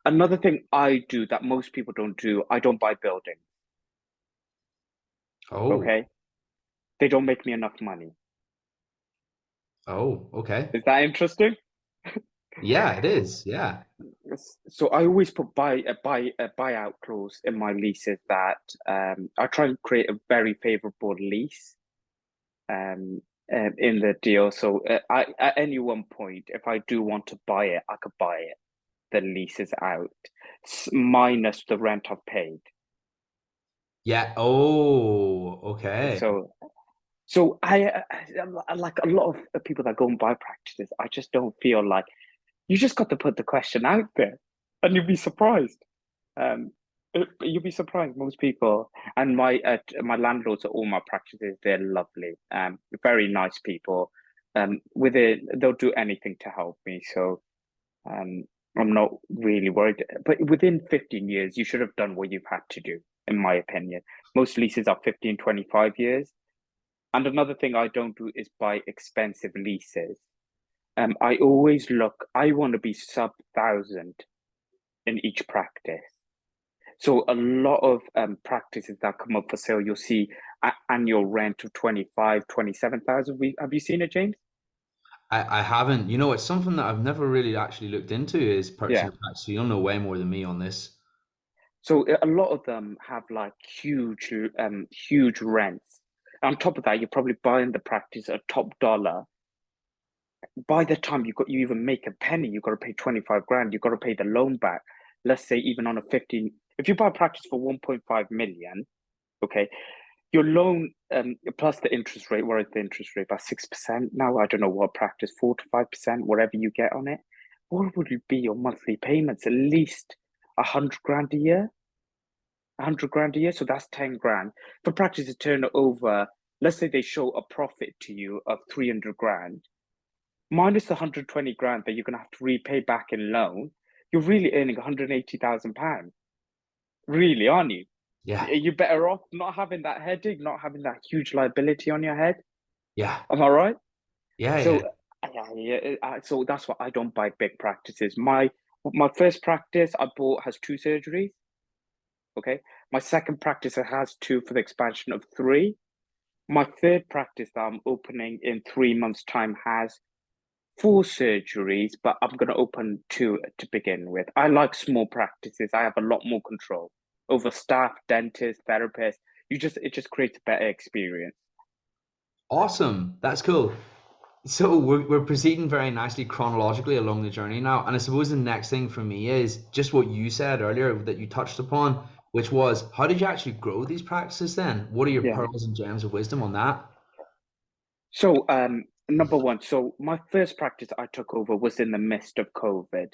Another thing I do that most people don't do, I don't buy buildings. Oh. Okay, they don't make me enough money. Oh, okay. Is that interesting? Yeah, it is. Yeah. So I always put a buyout clause in my leases that I try and create a very favorable lease um, in the deal. So at any one point, if I do want to buy it, I could buy it. The lease is out, minus the rent I've paid. Yeah. Oh, okay. So, so I like a lot of people that go and buy practices. I just don't feel like you just got to put the question out there, and you'll be surprised. Um, you'll be surprised. Most people and my landlords at all my practices, they're lovely. Very nice people. With it, they'll do anything to help me. So Um, I'm not really worried. But within 15 years, you should have done what you've had to do, in my opinion. Most leases are 15, 25 years. And another thing I don't do is buy expensive leases. I want to be sub 1,000 in each practice. So a lot of practices that come up for sale, you'll see annual rent of 25, 27,000. Have you seen it, James? I haven't, it's something that I've never really actually looked into is purchasing Yeah. a practice. So you'll know way more than me on this. So a lot of them have like huge rents. On top of that, you're probably buying the practice at top dollar. By the time you even make a penny, you've got to pay 25 grand. You've got to pay the loan back. Let's say even on a 15, if you buy a practice for 1.5 million, okay, your loan plus the interest rate, what is the interest rate? About 6% now. I don't know what practice, 4 to 5%, whatever you get on it. What would be your monthly payments? At least 100 grand a year. 100 grand a year, so that's 10 grand. For practice to turn over, let's say they show a profit to you of 300 grand. minus the 120 grand that you're going to have to repay back in loan, you're really earning 180,000 pounds. Really, aren't you? Yeah, You're better off not having that headache, not having that huge liability on your head. yeah, Am I right? yeah, yeah. So, so that's why I don't buy big practices. My first practice I bought has 2 surgeries. Okay, my second practice has two for the expansion of three. My third practice that I'm opening in 3 months' time has 4 surgeries, but I'm going to open two to begin with. I like small practices. I have a lot more control over staff, dentists, therapists. It just creates a better experience. Awesome. That's cool. So we're proceeding very nicely chronologically along the journey now, and I suppose the next thing for me is just what you said earlier that you touched upon, which was how did you actually grow these practices then? What are your Yeah. pearls and gems of wisdom on that? So, number one, so my first practice I took over was in the midst of COVID.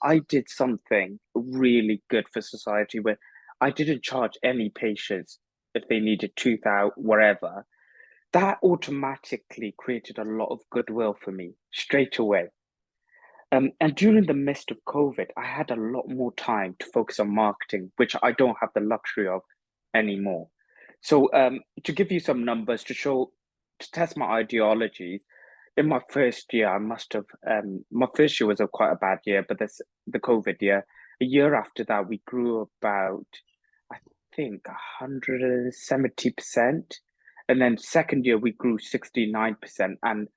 I did something really good for society where I didn't charge any patients if they needed tooth out, wherever. That automatically created a lot of goodwill for me straight away. And during the midst of COVID, I had a lot more time to focus on marketing, which I don't have the luxury of anymore. So, to give you some numbers to test my ideologies, in my first year, I must have, my first year was quite a bad year, but the COVID year. A year after that, we grew about, I think, 170%. And then second year, we grew 69%. And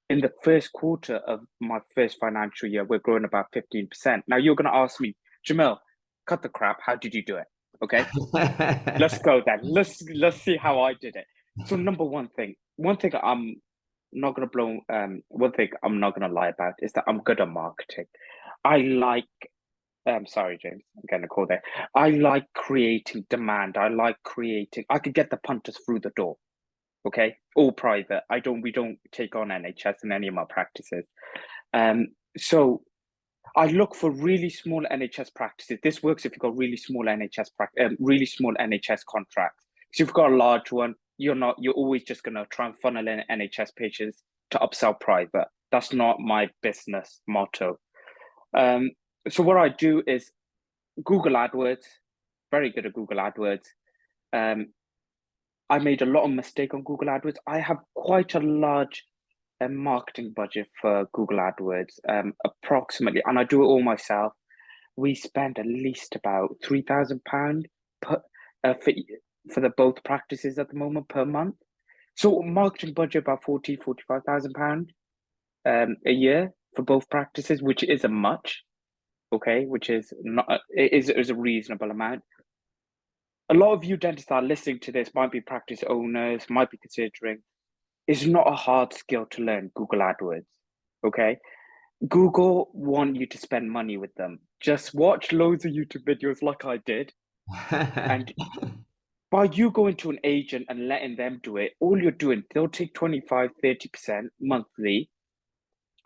in the first quarter of my first financial year, we're growing about 15%. Now you're going to ask me, Jamil, cut the crap. How did you do it? Okay, let's go then. Let's see how I did it. So number one thing I'm not going to blow. One thing I'm not going to lie about is that I'm good at marketing. I like. Sorry, James. I'm getting a call there. I like creating demand. I like creating. I could get the punters through the door. Okay, all private. We don't take on NHS in any of my practices. So I look for really small NHS practices. This works if you've got really small NHS contracts. So if you've got a large one, you're always just gonna try and funnel in NHS patients to upsell private. That's not my business motto. Um, so what I do is Google AdWords, very good at Google AdWords. Um, I made a lot of mistake on Google AdWords. I have quite a large marketing budget for Google AdWords, approximately, and I do it all myself. We spend at least about £3,000 per for the both practices at the moment per month. So marketing budget about 45,000 pounds a year for both practices, which isn't much. Okay, which is not it is a reasonable amount. A lot of you dentists that are listening to this might be practice owners, might be considering. It's not a hard skill to learn Google AdWords. Okay. Google want you to spend money with them. Just watch loads of YouTube videos like I did. And by you going to an agent and letting them do it, all you're doing, they'll take 25, 30% monthly.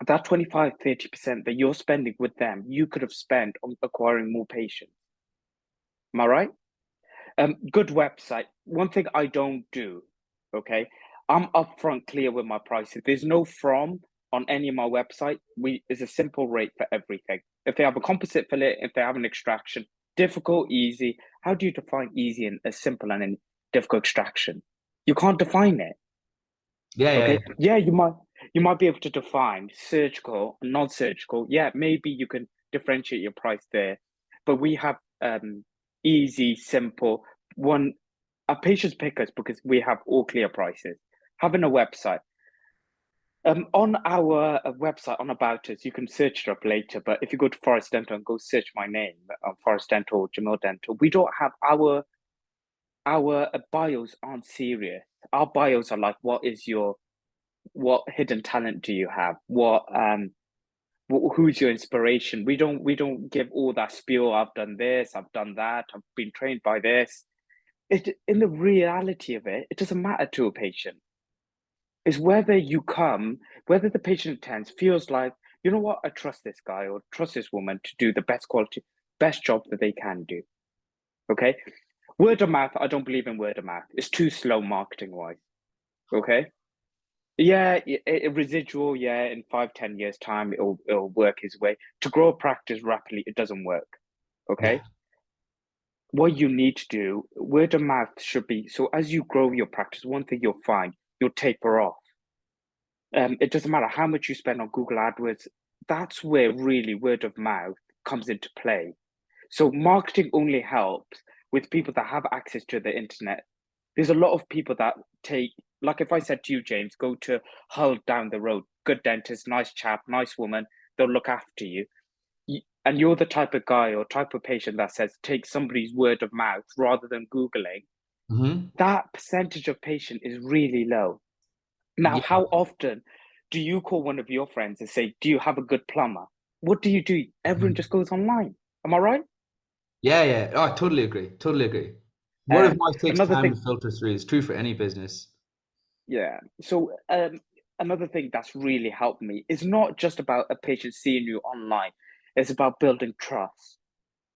That 25, 30% that you're spending with them, you could have spent on acquiring more patients. Am I right? Good website. One thing I don't do, okay, I'm upfront clear with my prices. There's no from on any of my website. It's a simple rate for everything. If they have a composite fillet, if they have an extraction, difficult, easy. How do you define easy and a simple and a difficult extraction? You can't define it. Yeah, yeah, Okay. Yeah, you might be able to define surgical and non-surgical. Yeah, maybe you can differentiate your price there. But we have easy, simple one. Our patients pick us because we have all clear prices. Having a website. On our website on About Us, you can search it up later. But if you go to Forest Dental and go search my name, Forest Dental, Jamil Dental, we don't have our bios aren't serious. Our bios are like, what hidden talent do you have? Who's your inspiration? We don't give all that spiel. I've done this, I've done that, I've been trained by this. In the reality of it, it doesn't matter to a patient. It's whether the patient attends, feels like, you know what, I trust this guy or trust this woman to do the best quality, best job that they can do. Okay. Word of mouth, I don't believe in word of mouth. It's too slow marketing wise. Okay. Yeah, residual, yeah, in 5, 10 years time, it'll work his way. To grow a practice rapidly, it doesn't work. Yeah. Okay. What you need to do, word of mouth should be, so as you grow your practice, one thing you'll find, you'll taper off. It doesn't matter how much you spend on Google AdWords, that's where really word of mouth comes into play. So marketing only helps with people that have access to the internet. There's a lot of people that take, like if I said to you, James, go to Hull down the road, good dentist, nice chap, nice woman, they'll look after you. And you're the type of guy or type of patient that says take somebody's word of mouth rather than Googling. Hmm. That percentage of patient is really low. Now, Yeah. how often do you call one of your friends and say, do you have a good plumber? What do you do? Everyone Mhm. just goes online. Am I right? Yeah, yeah. Oh, I totally agree. Totally agree. Word of Um, mouth takes another time thing, to filter through. It's true for any business. yeah. So another thing that's really helped me is not just about a patient seeing you online. It's about building trust.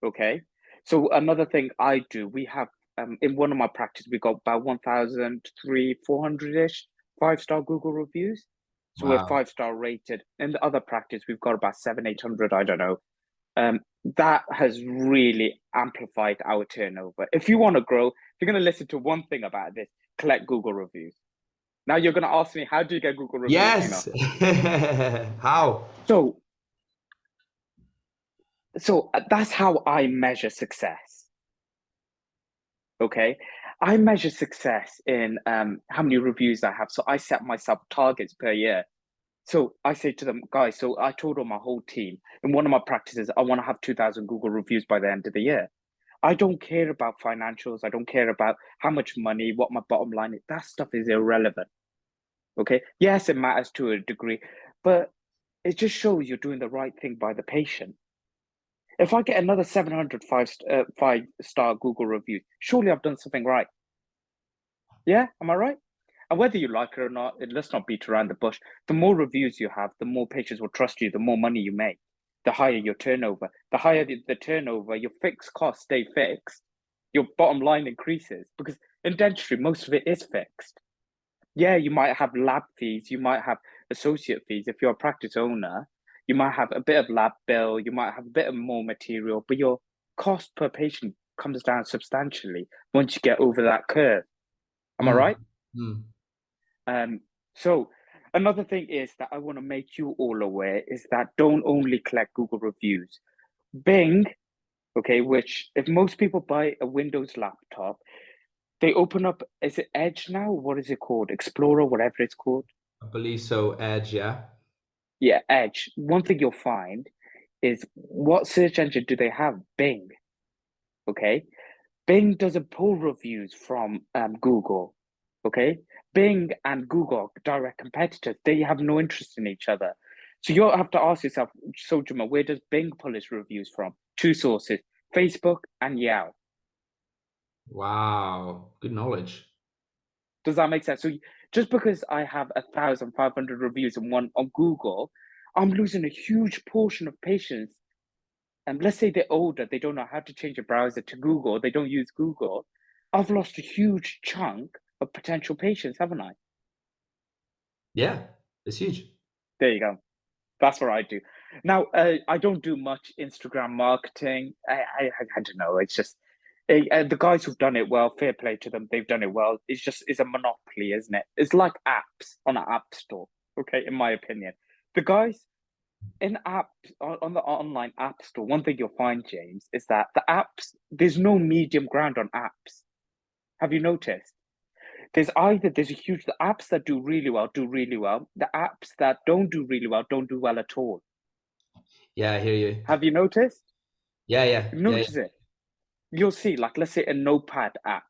Okay. So another thing I do, we have in one of my practice, we got about 1,300-400-ish 5-star Google reviews. So we're Wow. 5-star rated. In the other practice, we've got about 700-800, I don't know. Um, that has really amplified our turnover. If you want to grow, if you're going to listen to one thing about this, collect Google reviews. Now you're going to ask me, how do you get Google reviews? Yes. How? So, so that's how I measure success. Okay. I measure success in how many reviews I have. So I set myself targets per year. So I say to them, guys, so I told all my whole team in one of my practices, I want to have 2,000 Google reviews by the end of the year. I don't care about financials. I don't care about how much money, what my bottom line is. That stuff is irrelevant. Okay. Yes, it matters to a degree, but it just shows you're doing the right thing by the patient. If I get another 700 5-star Google reviews, surely I've done something right. Yeah, am I right? And whether you like it or not, let's not beat around the bush. The more reviews you have, the more patients will trust you, the more money you make, the higher your turnover. The higher the turnover, your fixed costs stay fixed, your bottom line increases because in dentistry, most of it is fixed. Yeah, you might have lab fees, you might have associate fees. If you're a practice owner, you might have a bit of lab bill, you might have a bit of more material, but your cost per patient comes down substantially once you get over that curve. Am I Mm, right? mm. Um, so another thing is that I want to make you all aware is that don't only collect Google reviews. Bing, okay, which if most people buy a Windows laptop, they open up, is it Edge now? What is it called? Explorer, whatever it's called. I believe so, Edge, yeah. Yeah, Edge. One thing you'll find is what search engine do they have? Bing. Okay. Bing doesn't pull reviews from Google. Okay. Bing and Google are direct competitors. They have no interest in each other. So you'll have to ask yourself, so Jamal, where does Bing pull its reviews from? Two sources, Facebook and Yao. Wow. Good knowledge. Does that make sense? So just because I have 1,500 reviews and one on Google, I'm losing a huge portion of patients. And let's say they're older, they don't know how to change a browser to Google, they don't use Google. I've lost a huge chunk of potential patients, haven't I? Yeah, it's huge. There you go. That's what I do. Now, I don't do much Instagram marketing. I don't know. It's just the guys who've done it well. Fair play to them. They've done it well. It's a monopoly, isn't it? It's like apps on an app store. Okay, in my opinion, the guys in app on the online app store. One thing you'll find, James, is that the apps there's no medium ground on apps. Have you noticed? There's a huge the apps that do really well do really well. The apps that don't do really well don't do well at all. Yeah, I hear you. Have you noticed? Yeah, yeah, yeah, yeah. Notice it. You'll see, like, let's say a notepad app.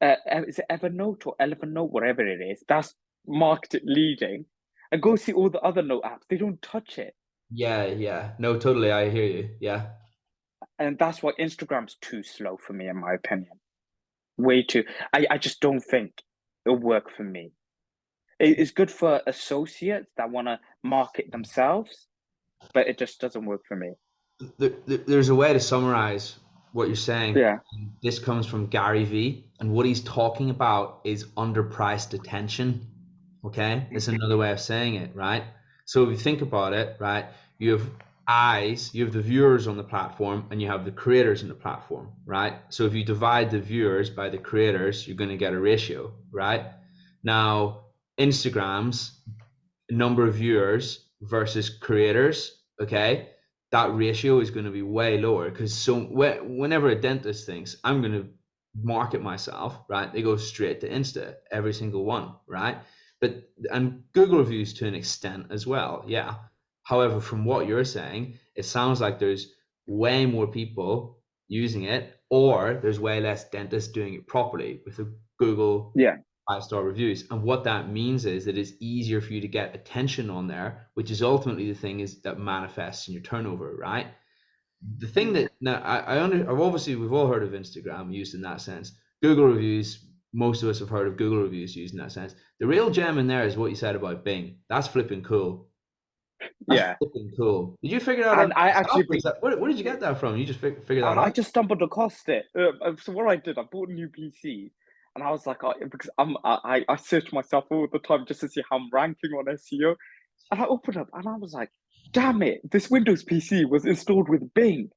Is it Evernote or Evernote, whatever it is? That's market leading. And go see all the other note apps. They don't touch it. Yeah, yeah. No, totally. I hear you. Yeah. And that's why Instagram's too slow for me, in my opinion. Way too. I just don't think it'll work for me. It's good for associates that want to market themselves, but it just doesn't work for me. There's a way to summarize what you're saying. Yeah. This comes from Gary V, and what he's talking about is underpriced attention. Okay, it's another way of saying it, right? So if you think about it, right, you have eyes, you have the viewers on the platform, and you have the creators on the platform, right? So if you divide the viewers by the creators, you're going to get a ratio, right? Now, Instagram's number of viewers versus creators, okay, that ratio is going to be way lower because whenever a dentist thinks I'm going to market myself, right, they go straight to Insta, every single one, right? But and Google reviews to an extent as well, yeah. However, from what you're saying, it sounds like there's way more people using it, or there's way less dentists doing it properly with the Google Yeah. 5-star reviews. And what that means is that it's easier for you to get attention on there, which is ultimately the thing is that manifests in your turnover, right? The thing that now I've obviously we've all heard of Instagram used in that sense. Google reviews, most of us have heard of Google reviews used in that sense. The real gem in there is what you said about Bing. That's flipping cool. That's Yeah. flipping cool. Did you figure that out And I yourself? actually Or is think that, where did you get that from? You just figured that I out? just stumbled across it. So what I did, I bought a new PC, and I was like, because I search myself all the time just to see how I'm ranking on SEO, and I opened up and I was like, damn it, this Windows PC was installed with Bing.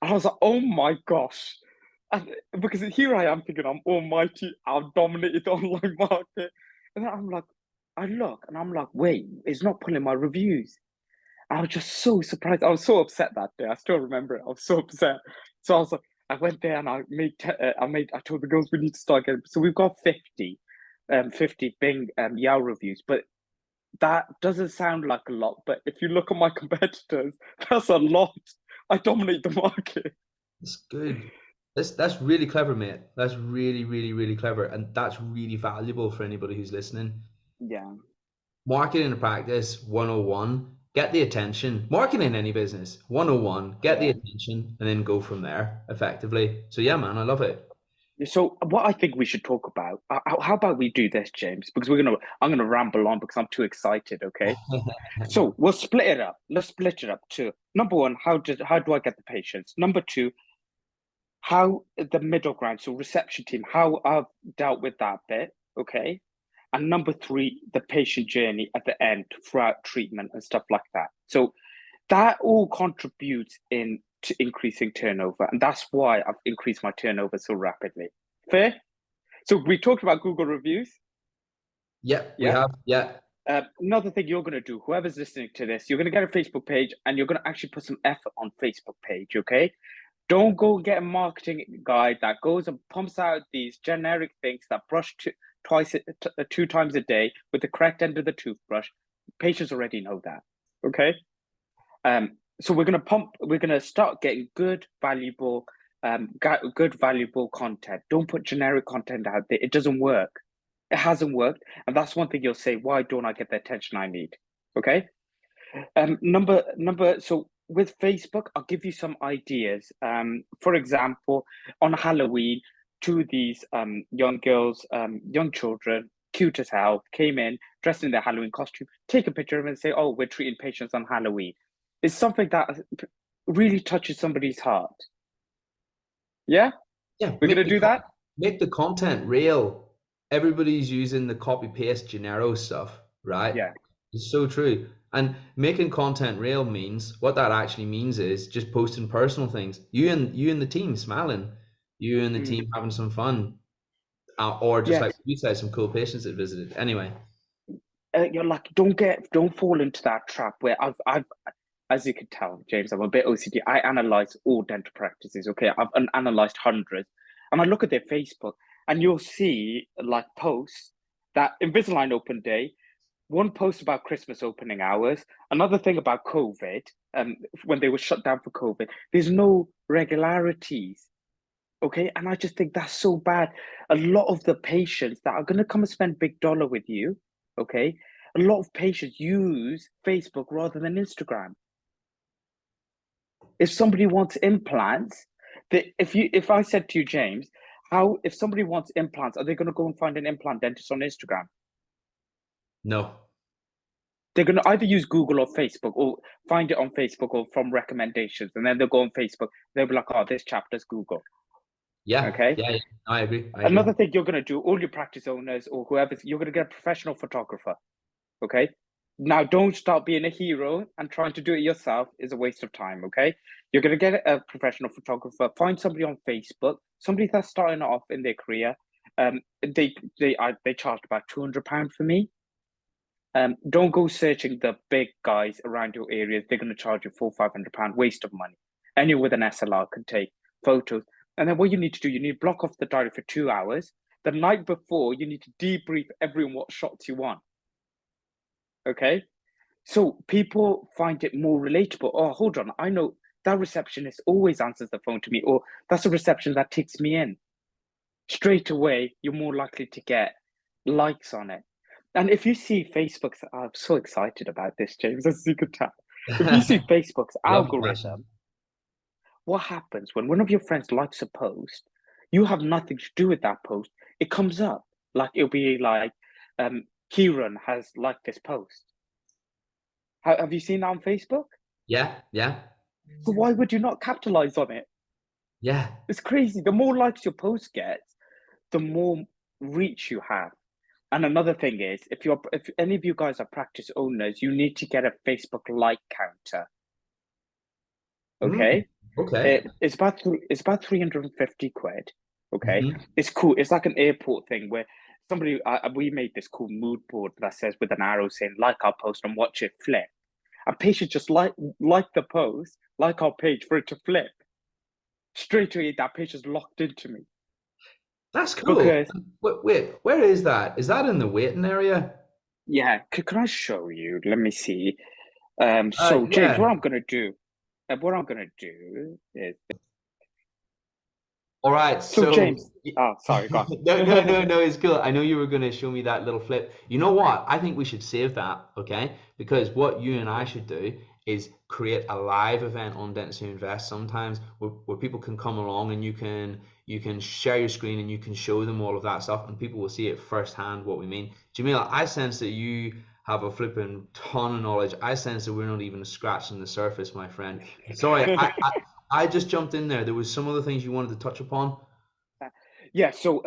And I was like, oh my gosh. And because here I am thinking I'm almighty, I've dominated the online market. And then I'm like, I look and I'm like, wait, it's not pulling my reviews. I was just so surprised. I was so upset that day. I still remember it. I was so upset. So I was like, I went there and I told the girls we need to start getting. So we've got 50 Bing Yao reviews, but that doesn't sound like a lot. But if you look at my competitors, that's a lot. I dominate the market. It's good. That's really clever, mate. That's really, really, really clever, and that's really valuable for anybody who's listening. Yeah. Marketing and practice 101. Get the attention. Marketing in any business 101. Get the Yeah. attention, and then go from there effectively. So yeah, man, I love it. So what I think we should talk about, how about we do this, James? Because I'm gonna ramble on because I'm too excited. Okay. So we'll split it up. Let's split it up to number one, how do I get the patients? Number two, how the middle ground, so reception team, how I've dealt with that bit, okay? And number three, the patient journey at the end throughout treatment and stuff like that. So that all contributes in to increasing turnover, and that's why I've increased my turnover so rapidly. Fair? So we talked about Google reviews. Yep, we Yeah. have. Yeah. Another thing you're going to do, whoever's listening to this, you're going to get a Facebook page and you're going to actually put some effort on Facebook page, okay? Don't go get a marketing guy that goes and pumps out these generic things that brush two times a day with the correct end of the toothbrush. Patients already know that, okay? So we're gonna start getting good, valuable content. Don't put generic content out there. It doesn't work. It hasn't worked, and that's one thing you'll say. Why don't I get the attention I need? Okay. Number. So with Facebook, I'll give you some ideas. For example, on Halloween, two of these young girls, young children, cute as hell, came in dressed in their Halloween costume. Take a picture of them and say, "Oh, we're treating patients on Halloween." It's something that really touches somebody's heart. Yeah, Yeah, we're gonna do that. make the content real. Everybody's using the copy paste Gennaro stuff, right? Yeah. It's so true. And making content real means what that actually means is just posting personal things. You and the team smiling, you and the Mm. team having some fun, or just like Yes. you said, some cool patients that visited. Anyway, You're like, don't fall into that trap where I've as you can tell, James, I'm a bit OCD. I analyze all dental practices. Okay, I've analyzed hundreds, and I look at their Facebook, and you'll see like posts that Invisalign open day, one post about Christmas opening hours, another thing about COVID, when they were shut down for COVID. There's no regularities. Okay, and I just think that's so bad. A lot of the patients that are going to come and spend big dollar with you, okay, a lot of patients use Facebook rather than Instagram. If somebody wants implants, if I said to you, James, how if somebody wants implants, are they going to go and find an implant dentist on Instagram? no. They're going to either use Google or Facebook or find it on Facebook or from recommendations, and then they'll go on Facebook. They'll be like, "Oh, this chap does Google." Yeah, Okay. yeah, yeah. I agree. I agree. Another thing you're going to do, all your practice owners or whoever, you're going to get a professional photographer. Okay. Now, don't start being a hero and trying to do it yourself is a waste of time. Okay. You're going to get a professional photographer. Find somebody on Facebook, somebody that's starting off in their career. They charged about £200 for me. Don't go searching the big guys around your areas. They're going to charge you £400-500, waste of money. Anyone with an SLR can take photos. And then what you need to do, you need to block off the diary for 2 hours. The night before, you need to debrief everyone what shots you want. Okay? So people find it more relatable. Oh, hold on. I know that receptionist always answers the phone to me, or that's a reception that takes me in. Straight away, you're more likely to get likes on it. And if you see Facebook's, I'm so excited about this, James, as you can tell. If you see Facebook's Love the passion. algorithm, what happens when one of your friends likes a post, you have nothing to do with that post, it comes up. Like it'll be like, Kieran has liked this post. Have you seen that on Facebook? Yeah, yeah, So why would you not capitalize on it? yeah. It's crazy. The more likes your post gets, the more reach you have. And another thing is, if any of you guys are practice owners, you need to get a Facebook like counter. Mm, Okay, okay. it's about 350 quid. Okay, Hmm. it's cool. It's like an airport thing where we made this cool mood board that says with an arrow saying like our post and watch it flip. And patients just like the post, like our page for it to flip. Straight away, that patient's locked into me That's cool. because Wait, where is that? Is that in the waiting area? yeah. Can I show you? Let me see. So James, Yeah. what I'm gonna do is All right. so So, James. Oh, sorry, go no, no, on. no, no, it's cool. I know you were going to show me that little flip. You know what? I think we should save that, okay? Because what you and I should do is create a live event on Dentistry Invest sometimes where people can come along and you can share your screen and you can show them all of that stuff and people will see it firsthand what we mean. Jamil, I sense that you have a flipping ton of knowledge. I sense that we're not even scratching the surface, my friend. Sorry, I just jumped in there. There was some other things you wanted to touch upon. Yeah. So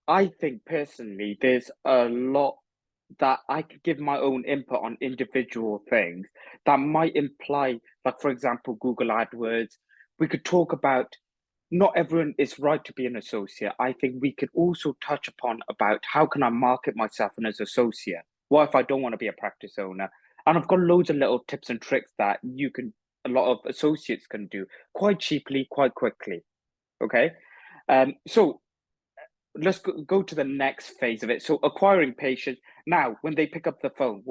I think personally, there's a lot that I could give my own input on individual things that might imply, like for example, Google AdWords. We could talk about not everyone is right to be an associate. I think we could also touch upon about how can I market myself as an associate? What if I don't want to be a practice owner? And I've got loads of little tips and tricks that a lot of associates can do quite cheaply, quite quickly. Okay. So let's go to the next phase of it. So acquiring patients. Now, when they pick up the phone,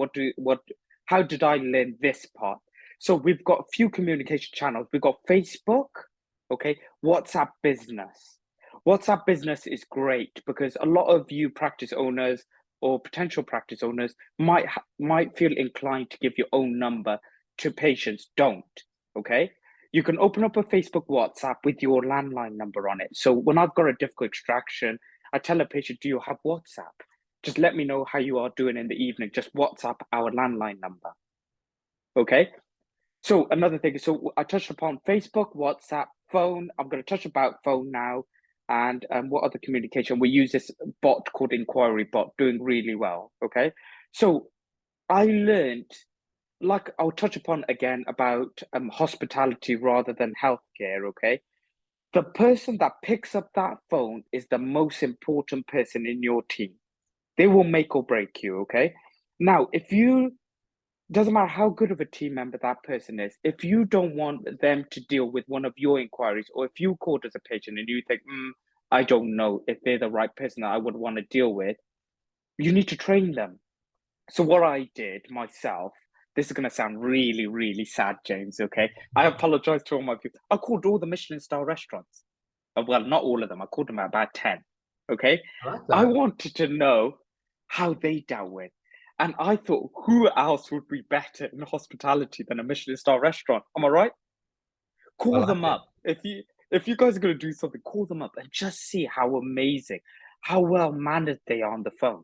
how did I learn this part? So we've got a few communication channels. We've got Facebook, okay, WhatsApp business. WhatsApp business is great because a lot of you practice owners or potential practice owners might feel inclined to give your own number to patients. Don't, okay? You can open up a Facebook WhatsApp with your landline number on it. So when I've got a difficult extraction, I tell a patient, do you have WhatsApp? Just let me know how you are doing in the evening. Just WhatsApp our landline number. Okay. So another thing, so I touched upon Facebook, WhatsApp, phone. I'm going to touch about phone now. And what other communication? We use this bot called Inquiry Bot, doing really well. Okay. So I learned, like I'll touch upon again about hospitality rather than healthcare. Okay. The person that picks up that phone is the most important person in your team. They will make or break you, okay? Now, if you doesn't matter how good of a team member that person is, if you don't want them to deal with one of your inquiries, or if you called as a patient and you think, I don't know if they're the right person that I would want to deal with, you need to train them. So what I did myself, this is going to sound really, really sad, James, okay? I apologize to all my people. I called all the Michelin star restaurants. Well, not all of them. I called them about 10. Okay. I like I that. wanted to know how they dealt with. And I thought, who else would be better in hospitality than a Michelin star restaurant? Am I right? I Call like them it. up. If you guys are gonna do something, call them up and just see how amazing, how well mannered they are on the phone.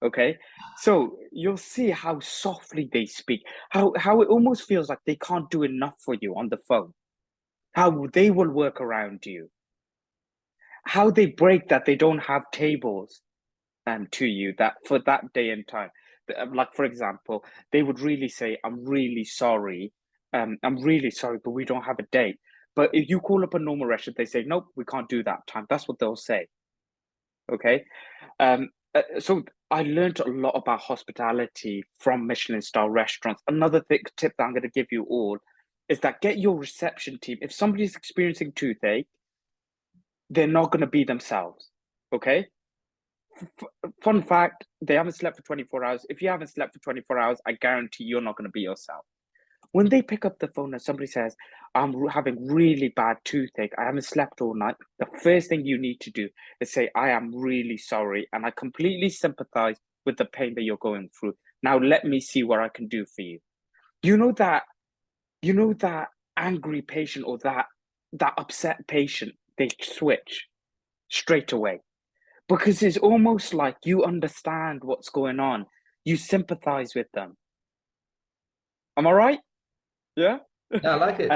Okay. So you'll see how softly they speak, how it almost feels like they can't do enough for you on the phone. how they will work around you, how they break that they don't have tables to you that for that day and time. Like, for example, they would really say, I'm really sorry. I'm really sorry, but we don't have a date. But if you call up a normal restaurant, they say, nope, we can't do that time. That's what they'll say. Okay. So I learned a lot about hospitality from Michelin star restaurants. Another tip that I'm going to give you all is that get your reception team. If somebody's experiencing toothache, they're not going to be themselves. Okay. Fun fact, they haven't slept for 24 hours. If you haven't slept for 24 hours, I guarantee you're not going to be yourself. When they pick up the phone and somebody says, I'm having really bad toothache, I haven't slept all night, the first thing you need to do is say, I am really sorry. And I completely sympathize with the pain that you're going through. Now, let me see what I can do for you. You know that angry patient or that upset patient, they switch straight away because it's almost like you understand what's going on. You sympathize with them. Am I right? Yeah. Yeah, I like it.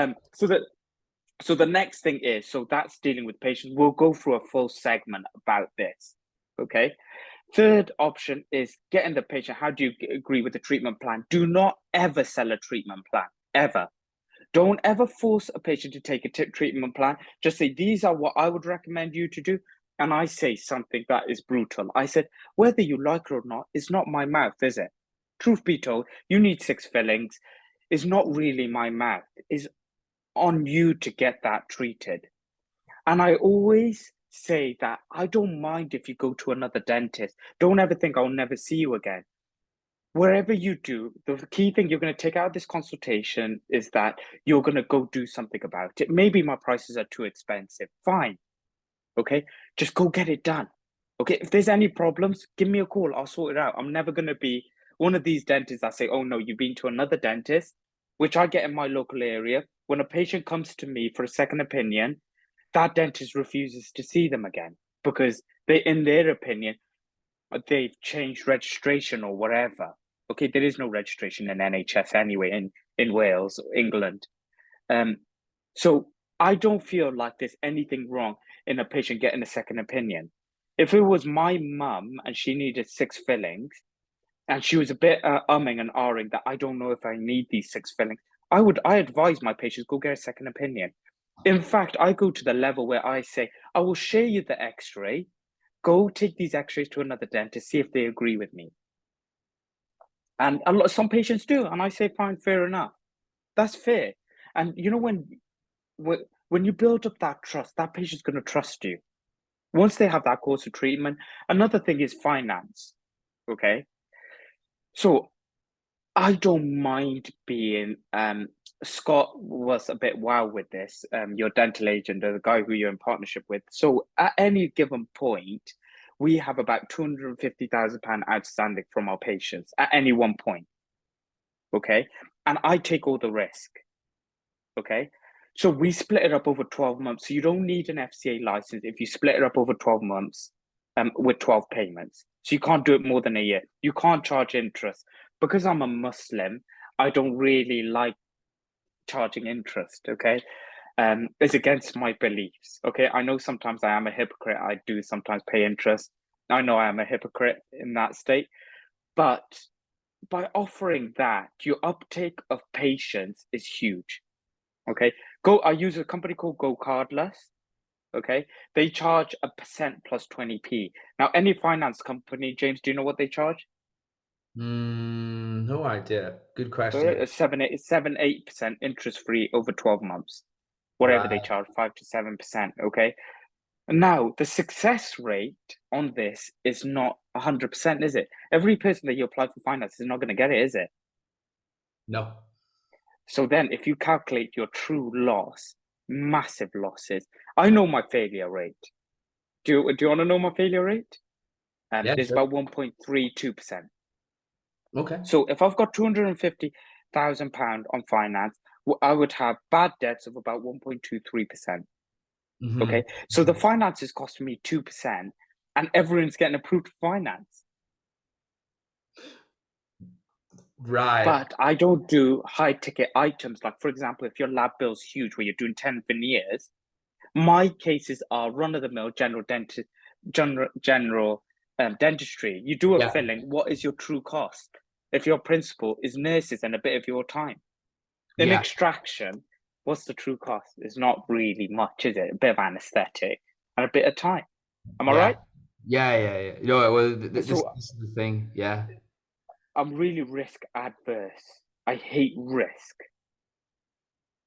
So the next thing is, so that's dealing with patients. We'll go through a full segment about this. Okay. Third option is getting the patient. How do you agree with the treatment plan? Do not ever sell a treatment plan, ever. Don't ever force a patient to take a treatment plan. Just say, these are what I would recommend you to do. And I say something that is brutal. I said, whether you like it or not, it's not my mouth, is it? Truth be told, you need 6 fillings. It's not really my mouth. It's on you to get that treated. And I always say that I don't mind if you go to another dentist. Don't ever think I'll never see you again. Wherever you do, the key thing you're going to take out of this consultation is that you're going to go do something about it. Maybe my prices are too expensive. Fine. Okay. Just go get it done. Okay. If there's any problems, give me a call. I'll sort it out. I'm never going to be one of these dentists that say, oh no, you've been to another dentist, which I get in my local area. When a patient comes to me for a second opinion, that dentist refuses to see them again because they, in their opinion, they've changed registration or whatever. Okay, there is no registration in NHS anyway in Wales, England. So I don't feel like there's anything wrong in a patient getting a second opinion. If it was my mum and she needed 6 fillings and she was a bit umming and ahhing that I don't know if I need these 6 fillings, I advise my patients go get a second opinion. In fact, I go to the level where I say, I will share you the x-ray, go take these x-rays to another dentist, see if they agree with me. And some patients do, and I say, fine, fair enough. That's fair. And you know, when you build up that trust, that patient's going to trust you. Once they have that course of treatment, another thing is finance. Okay. So I don't mind being Scott was a bit wild with this, your dental agent, or the guy who you're in partnership with. So at any given point, we have about £250,000 outstanding from our patients at any one point. Okay. And I take all the risk. Okay. So we split it up over 12 months. So you don't need an FCA license if you split it up over 12 months with 12 payments. So you can't do it more than a year. You can't charge interest. Because I'm a Muslim, I don't really like charging interest. Okay. It's against my beliefs. Okay. I know sometimes I am a hypocrite. I do sometimes pay interest. I know I am a hypocrite in that state. But by offering that, your uptake of patience is huge. Okay. I use a company called Go Cardless. Okay. They charge 1% plus 20p. Now, any finance company, James, do you know what they charge? No idea. Good So question. 8% interest free over 12 months. Whatever they Right. charge, 5 to 7%. Okay. Now, the success rate on this is not 100%, is it? Every person that you apply for finance is not going to get it, is it? No. So then if you calculate your true loss, massive losses, I know my failure rate. Do you want to know my failure rate? Yeah, It's sure. about 1.32%. Okay. So if I've got £250,000 on finance, I would have bad debts of about 1.23%. Okay. So the finance is costing me 2% and everyone's getting approved finance. Right. But I don't do high ticket items. Like, for example, if your lab bill's huge where you're doing 10 veneers, my cases are run of the mill general dentistry. You do a Yeah. filling, what is your true cost? If your principal is nurses and a bit of your time. In Yeah. extraction, what's the true cost? It's not really much, is it? A bit of anesthetic and a bit of time. Am I Yeah. right? Yeah. Yeah. Yeah. No, well, So this is the thing. Yeah. I'm really risk adverse. I hate risk.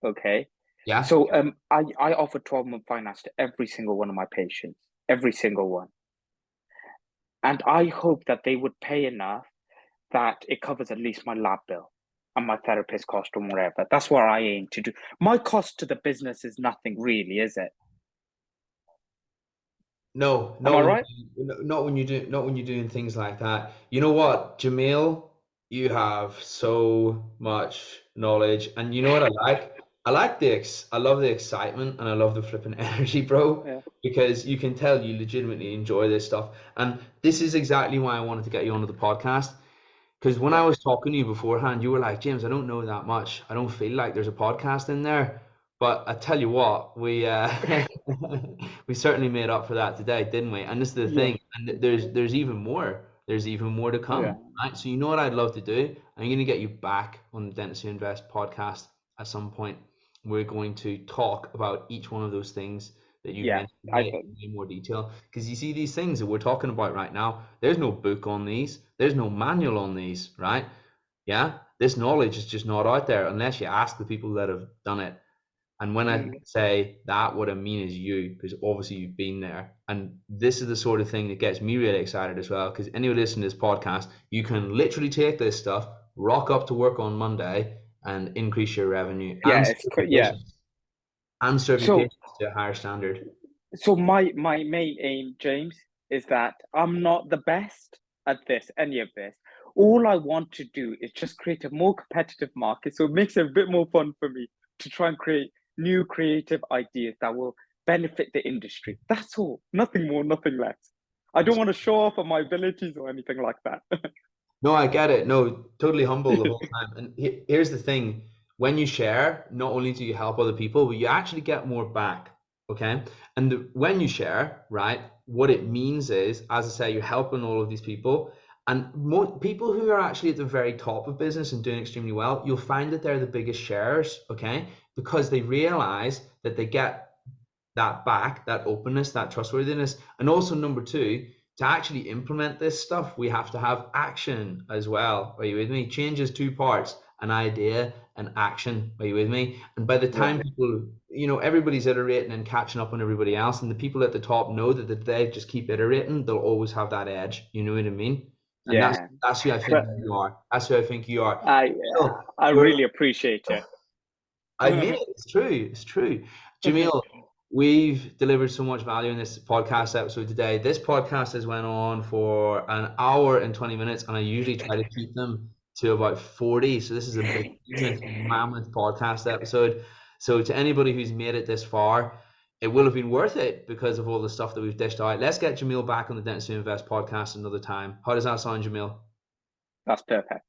Okay. Yeah. So I offer 12-month finance to every single one of my patients, every single one. And I hope that they would pay enough that it covers at least my lab bill and my therapist cost or whatever. That's what I aim to do. My cost to the business is nothing really, is it? No, Am I right? not when you're doing things like that. You know what, Jamil, you have so much knowledge, and you know what I like? I love the excitement, and I love the flipping energy, bro, Yeah. because you can tell you legitimately enjoy this stuff. And this is exactly why I wanted to get you onto the podcast. Because when I Yeah. was talking to you beforehand, you were like, James, I don't know that much. I don't feel like there's a podcast in there. But I tell you what, we we certainly made up for that today, didn't we? And this is the Yeah. thing, and there's even more. There's even more to Yeah. come, right? So you know what I'd love to do? I'm going to get you back on the Dentistry Invest podcast at some point. We're going to talk about each one of those things that you've Yeah. mentioned I today think. in more detail. Because you see these things that we're talking about right now, there's no book on these, there's no manual on these, right? Yeah, this knowledge is just not out there unless you ask the people that have done it. And when I Mm, say that, what I mean is you, because obviously you've been there. And this is the sort of thing that gets me really excited as well. Because anyone listening to this podcast, you can literally take this stuff, rock up to work on Monday, and increase your revenue yeah. and serve your Yeah. patients and serve your So patients to a higher standard. my main aim, James, is that I'm not the best at this, any of this. All I want to do is just create a more competitive market, so it makes it a bit more fun for me to try and create new creative ideas that will benefit the industry. That's all. Nothing more, nothing less. I don't want to show off on my abilities or anything like that. No, I get it. No, totally humble the whole time. And here's the thing. When you share, not only do you help other people, but you actually get more back. Okay. And when you share, right, what it means is, as I say, you're helping all of these people. And more people who are actually at the very top of business and doing extremely well, you'll find that they're the biggest sharers, okay? Because they realize that they get that back, that openness, that trustworthiness. And also, number two, to actually implement this stuff, we have to have action as well. Are you with me? Change is two parts, an idea and action. Are you with me? And by the Yeah. time people, everybody's iterating and catching up on everybody else, and the people at the top know that if they just keep iterating, they'll always have that edge. You know what I mean? And that's Yeah. that's who I think But you are. That's who I think you are. I Jamil, I we're really appreciate it. I mean it. It's true. It's true. Jamil, we've delivered so much value in this podcast episode today. This podcast has went on for an hour and 20 minutes, and I usually try to keep them to about 40. So this is a behemoth, mammoth podcast episode. So to anybody who's made it this far, it will have been worth it because of all the stuff that we've dished out. Let's get Jamil back on the Dentistry Invest podcast another time. How does that sound, Jamil? That's perfect.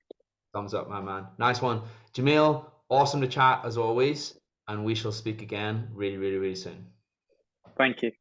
Thumbs up, my man. Nice one. Jamil, awesome to chat as always, and we shall speak again really, really, really soon. Thank you.